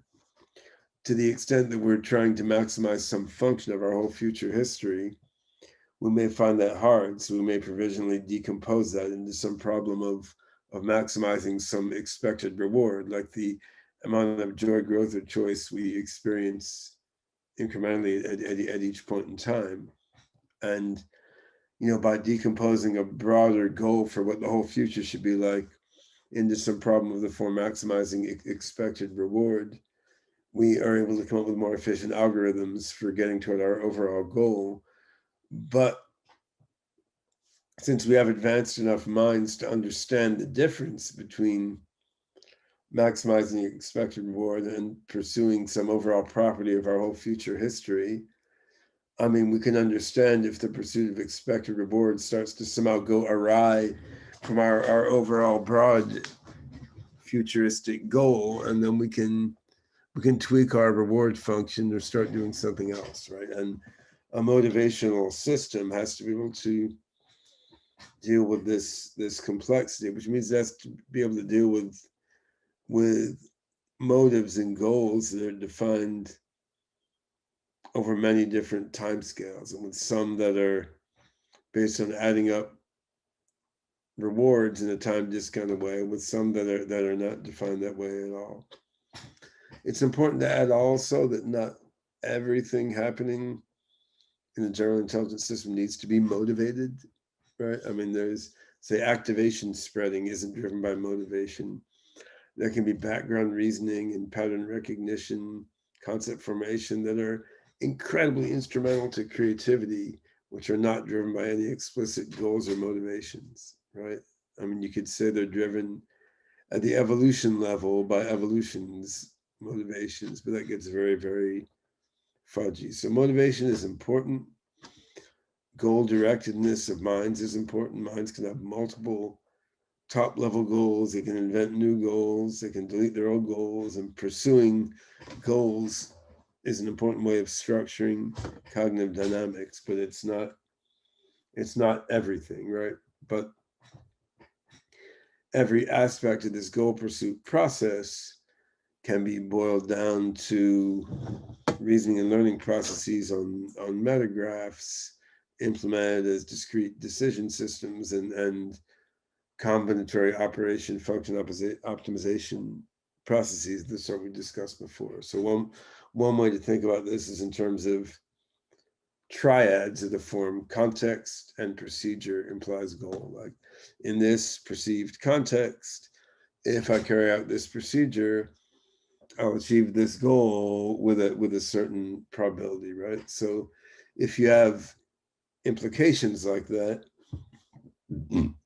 To the extent that we're trying to maximize some function of our whole future history, we may find that hard, so we may provisionally decompose that into some problem of maximizing some expected reward, like the amount of joy, growth, or choice we experience incrementally at each point in time. And by decomposing a broader goal for what the whole future should be like into some problem of the form maximizing expected reward, we are able to come up with more efficient algorithms for getting toward our overall goal. But since we have advanced enough minds to understand the difference between maximizing expected reward and pursuing some overall property of our whole future history, I mean, we can understand if the pursuit of expected reward starts to somehow go awry from our overall broad futuristic goal, and then we can tweak our reward function or start doing something else, right? And a motivational system has to be able to deal with this complexity, which means it has to be able to deal with motives and goals that are defined over many different timescales, and with some that are based on adding up rewards in a time discounted way, with some that are not defined that way at all. It's important to add also that not everything happening in the general intelligence system needs to be motivated, right? I mean, there's, say, activation spreading isn't driven by motivation. There can be background reasoning and pattern recognition, concept formation that are incredibly instrumental to creativity, which are not driven by any explicit goals or motivations, right? I mean, you could say they're driven at the evolution level by evolution's motivations, but that gets very, very fudgy. So motivation is important. Goal directedness of minds is important. Minds can have multiple top level goals. They can invent new goals. They can delete their old goals, and pursuing goals is an important way of structuring cognitive dynamics, but it's not everything, right? But every aspect of this goal pursuit process can be boiled down to reasoning and learning processes on metagraphs implemented as discrete decision systems and combinatory operation function optimization processes, the sort we discussed before. So one way to think about this is in terms of triads of the form context and procedure implies goal. Like in this perceived context, if I carry out this procedure, I'll achieve this goal with a certain probability, right? So if you have implications like that,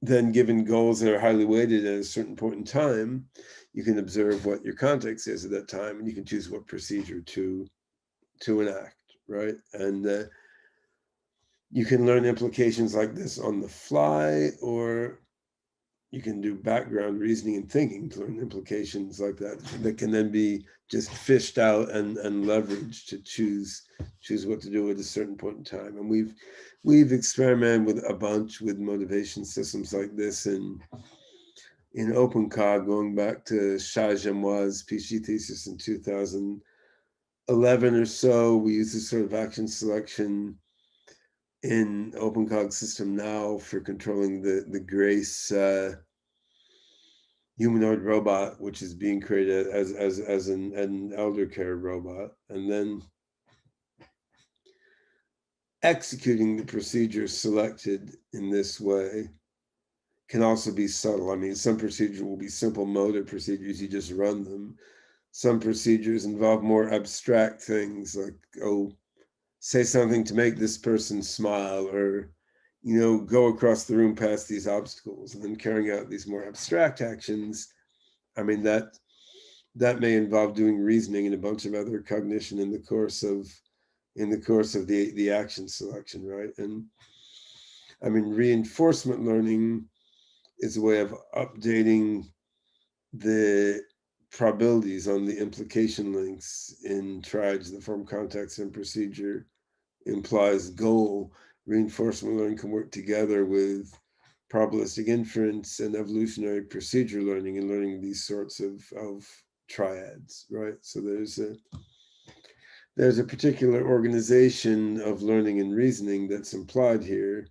then given goals that are highly weighted at a certain point in time, you can observe what your context is at that time, and you can choose what procedure to enact, right? And you can learn implications like this on the fly, or you can do background reasoning and thinking to learn implications like that can then be just fished out and leveraged to choose what to do at a certain point in time. And we've experimented with a bunch with motivation systems like this in OpenCog, going back to Shah-Jamois' PhD thesis in 2011 or so. We use this sort of action selection in OpenCog system now for controlling the Grace humanoid robot, which is being created as an elder care robot, and then executing the procedures selected in this way can also be subtle. I mean, some procedures will be simple motor procedures, you just run them. Some procedures involve more abstract things like, say something to make this person smile, or go across the room past these obstacles. And then carrying out these more abstract actions, I mean, that may involve doing reasoning and a bunch of other cognition in the course of the action selection, right? And I mean, reinforcement learning is a way of updating the probabilities on the implication links in triads. The form, context, and procedure implies goal. Reinforcement learning can work together with probabilistic inference, and evolutionary procedure learning, and learning these sorts of triads, right? So there's a particular organization of learning and reasoning that's implied here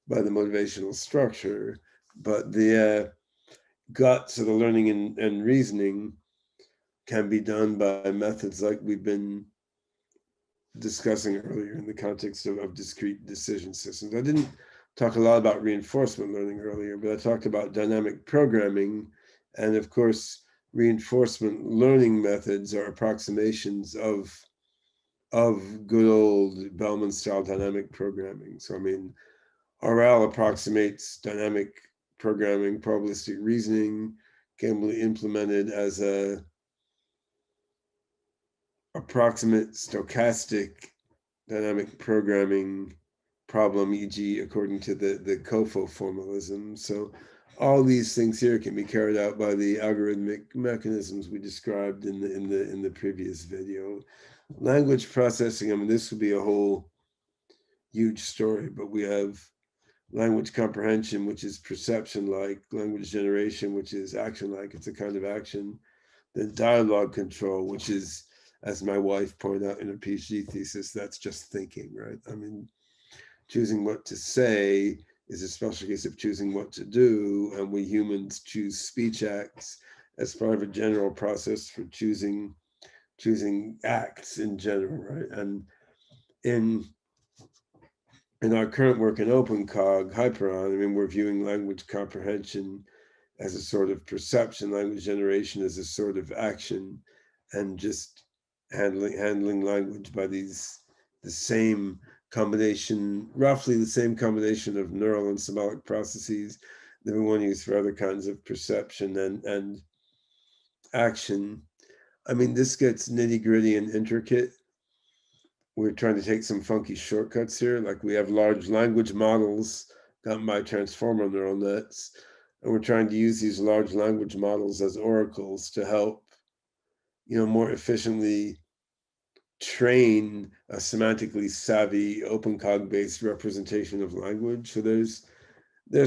by the motivational structure, but the guts of the learning and reasoning can be done by methods like we've been discussing earlier in the context of discrete decision systems. I didn't talk a lot about reinforcement learning earlier, but I talked about dynamic programming, and of course, reinforcement learning methods are approximations of good old Bellman-style dynamic programming. So I mean, RL approximates dynamic programming, probabilistic reasoning can be implemented as a approximate stochastic dynamic programming problem, e.g., according to the COFO formalism. So all these things here can be carried out by the algorithmic mechanisms we described in the previous video. Language processing, I mean, this would be a whole huge story, but we have language comprehension, which is perception-like, language generation, which is action-like, it's a kind of action, then dialogue control, which is, as my wife pointed out in her PhD thesis, that's just thinking, right? I mean, choosing what to say is a special case of choosing what to do, and we humans choose speech acts as part of a general process for choosing acts in general, right? And in our current work in OpenCog, Hyperon, I mean, we're viewing language comprehension as a sort of perception, language generation as a sort of action, and just handling language by the same combination, roughly the same combination of neural and symbolic processes that we want to use for other kinds of perception and action. I mean, this gets nitty-gritty and intricate. We're trying to take some funky shortcuts here, like we have large language models gotten by transformer neural nets, and we're trying to use these large language models as oracles to help, more efficiently train a semantically savvy OpenCog-based representation of language. So there's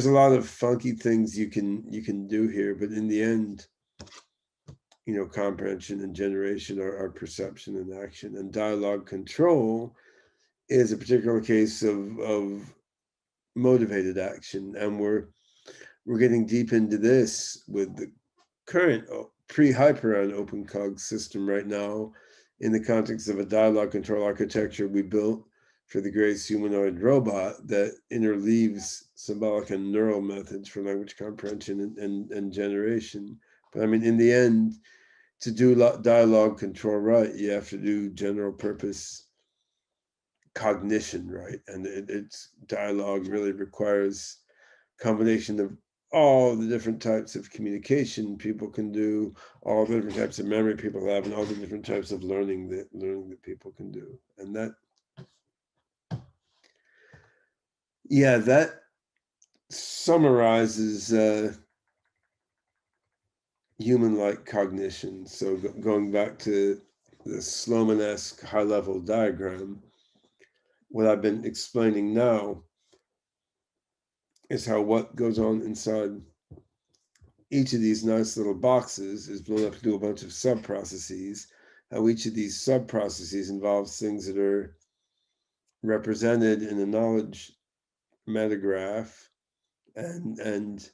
a lot of funky things you can do here, but in the end, comprehension and generation are perception and action, and dialogue control is a particular case of motivated action, and we're getting deep into this with the current pre-Hyperon OpenCog system right now in the context of a dialogue control architecture we built for the Grace humanoid robot that interleaves symbolic and neural methods for language comprehension and generation. But I mean, in the end, to do dialogue control right, you have to do general purpose cognition right, and it's dialogue really requires combination of all the different types of communication people can do, all the different types of memory people have, and all the different types of learning that people can do. And that summarizes human-like cognition. So going back to the Sloman-esque high-level diagram, what I've been explaining now is how what goes on inside each of these nice little boxes is blown up into a bunch of sub-processes, how each of these sub-processes involves things that are represented in a knowledge metagraph and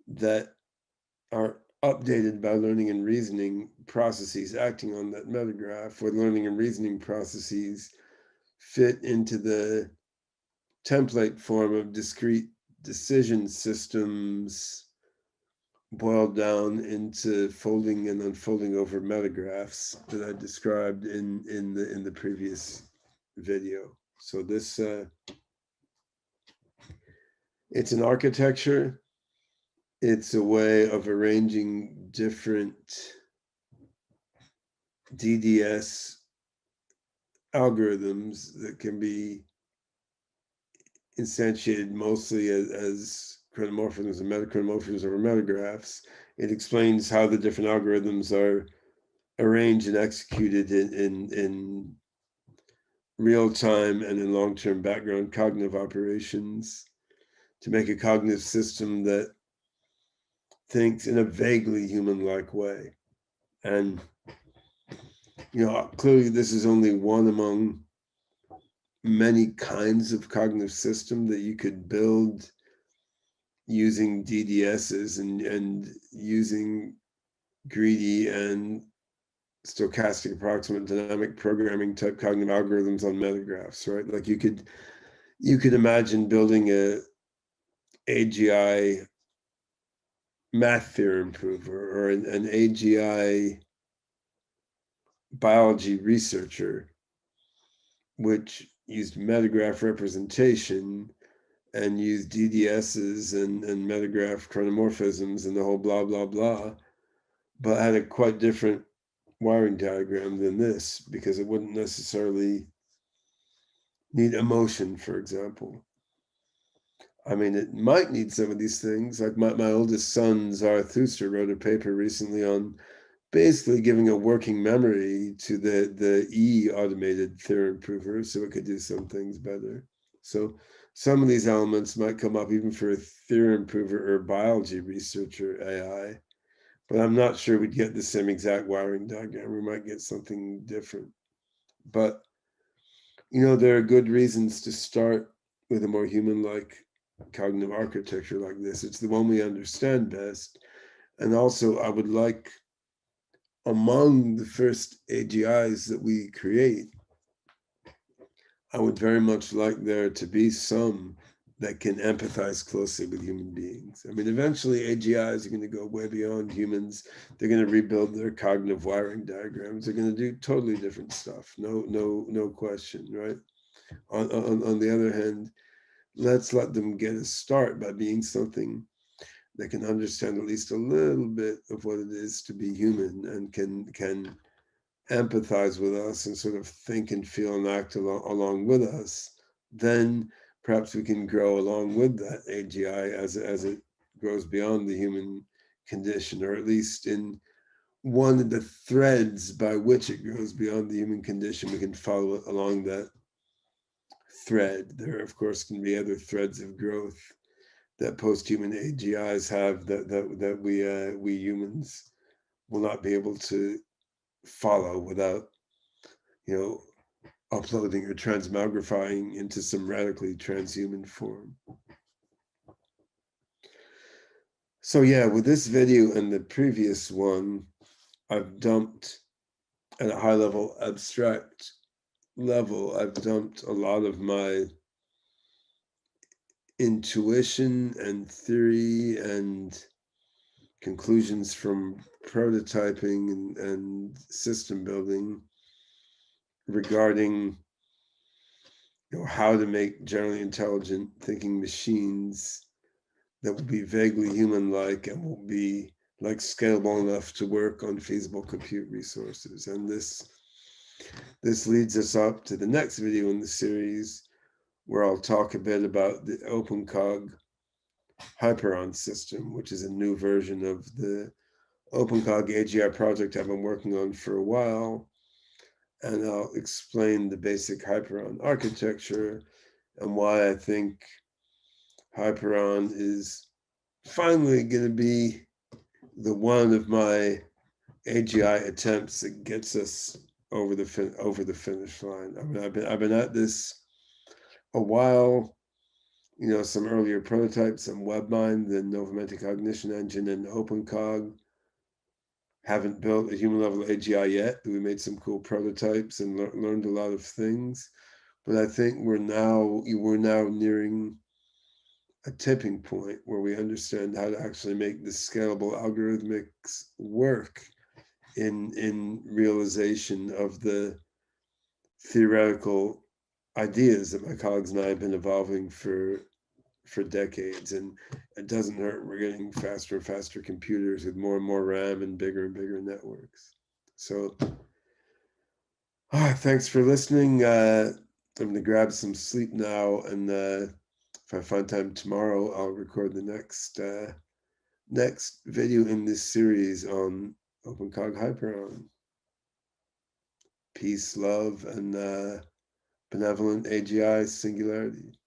that are updated by learning and reasoning processes acting on that metagraph, where learning and reasoning processes fit into the template form of discrete decision systems boiled down into folding and unfolding over metagraphs that I described in the previous video. So this it's an architecture. It's a way of arranging different DDS algorithms that can be instantiated mostly as chronomorphisms and metachronomorphisms over metagraphs. It explains how the different algorithms are arranged and executed in real time and in long-term background cognitive operations to make a cognitive system that thinks in a vaguely human-like way. And, clearly this is only one among many kinds of cognitive system that you could build using DDSs and using greedy and stochastic approximate dynamic programming type cognitive algorithms on metagraphs, right? Like you could imagine building a AGI math theorem prover or an AGI biology researcher, which used metagraph representation and used DDSs and metagraph chronomorphisms and the whole blah, blah, blah, but had a quite different wiring diagram than this, because it wouldn't necessarily need emotion, for example. I mean, it might need some of these things. Like my oldest son, Zarathustra, wrote a paper recently on basically giving a working memory to the E automated theorem prover so it could do some things better. So some of these elements might come up even for a theorem prover or biology researcher AI, but I'm not sure we'd get the same exact wiring diagram. We might get something different. But, there are good reasons to start with a more human-like cognitive architecture like this. It's the one we understand best. And also, I would like, among the first AGIs that we create, I would very much like there to be some that can empathize closely with human beings. I mean, eventually AGIs are going to go way beyond humans. They're going to rebuild their cognitive wiring diagrams. They're going to do totally different stuff. No question, right? On the other hand, let's let them get a start by being something that can understand at least a little bit of what it is to be human and can empathize with us and sort of think and feel and act along with us. Then perhaps we can grow along with that AGI as it grows beyond the human condition, or at least in one of the threads by which it grows beyond the human condition, we can follow along that thread. There, of course, can be other threads of growth that post-human AGIs have that we humans will not be able to follow without, uploading or transmogrifying into some radically transhuman form. So yeah, with this video and the previous one, I've dumped at a high level, abstract level, I've dumped a lot of my intuition and theory and conclusions from prototyping and system building regarding how to make generally intelligent thinking machines that will be vaguely human-like and will be scalable enough to work on feasible compute resources. And this leads us up to the next video in the series, where I'll talk a bit about the OpenCog Hyperon system, which is a new version of the OpenCog AGI project I've been working on for a while. And I'll explain the basic Hyperon architecture and why I think Hyperon is finally going to be the one of my AGI attempts that gets us over the finish line. I mean, I've been at this a while. Some earlier prototypes on WebMind, the Nova Metacognition Engine, and OpenCog. Haven't built a human level AGI yet. We made some cool prototypes and learned a lot of things, but I think we're now nearing a tipping point where we understand how to actually make the scalable algorithmics work in realization of the theoretical ideas that my colleagues and I have been evolving for decades. And it doesn't hurt. We're getting faster and faster computers with more and more RAM and bigger networks. So thanks for listening. I'm going to grab some sleep now, and if I find time tomorrow, I'll record the next video in this series on OpenCog Hyperon. Peace, love, and benevolent AGI singularity.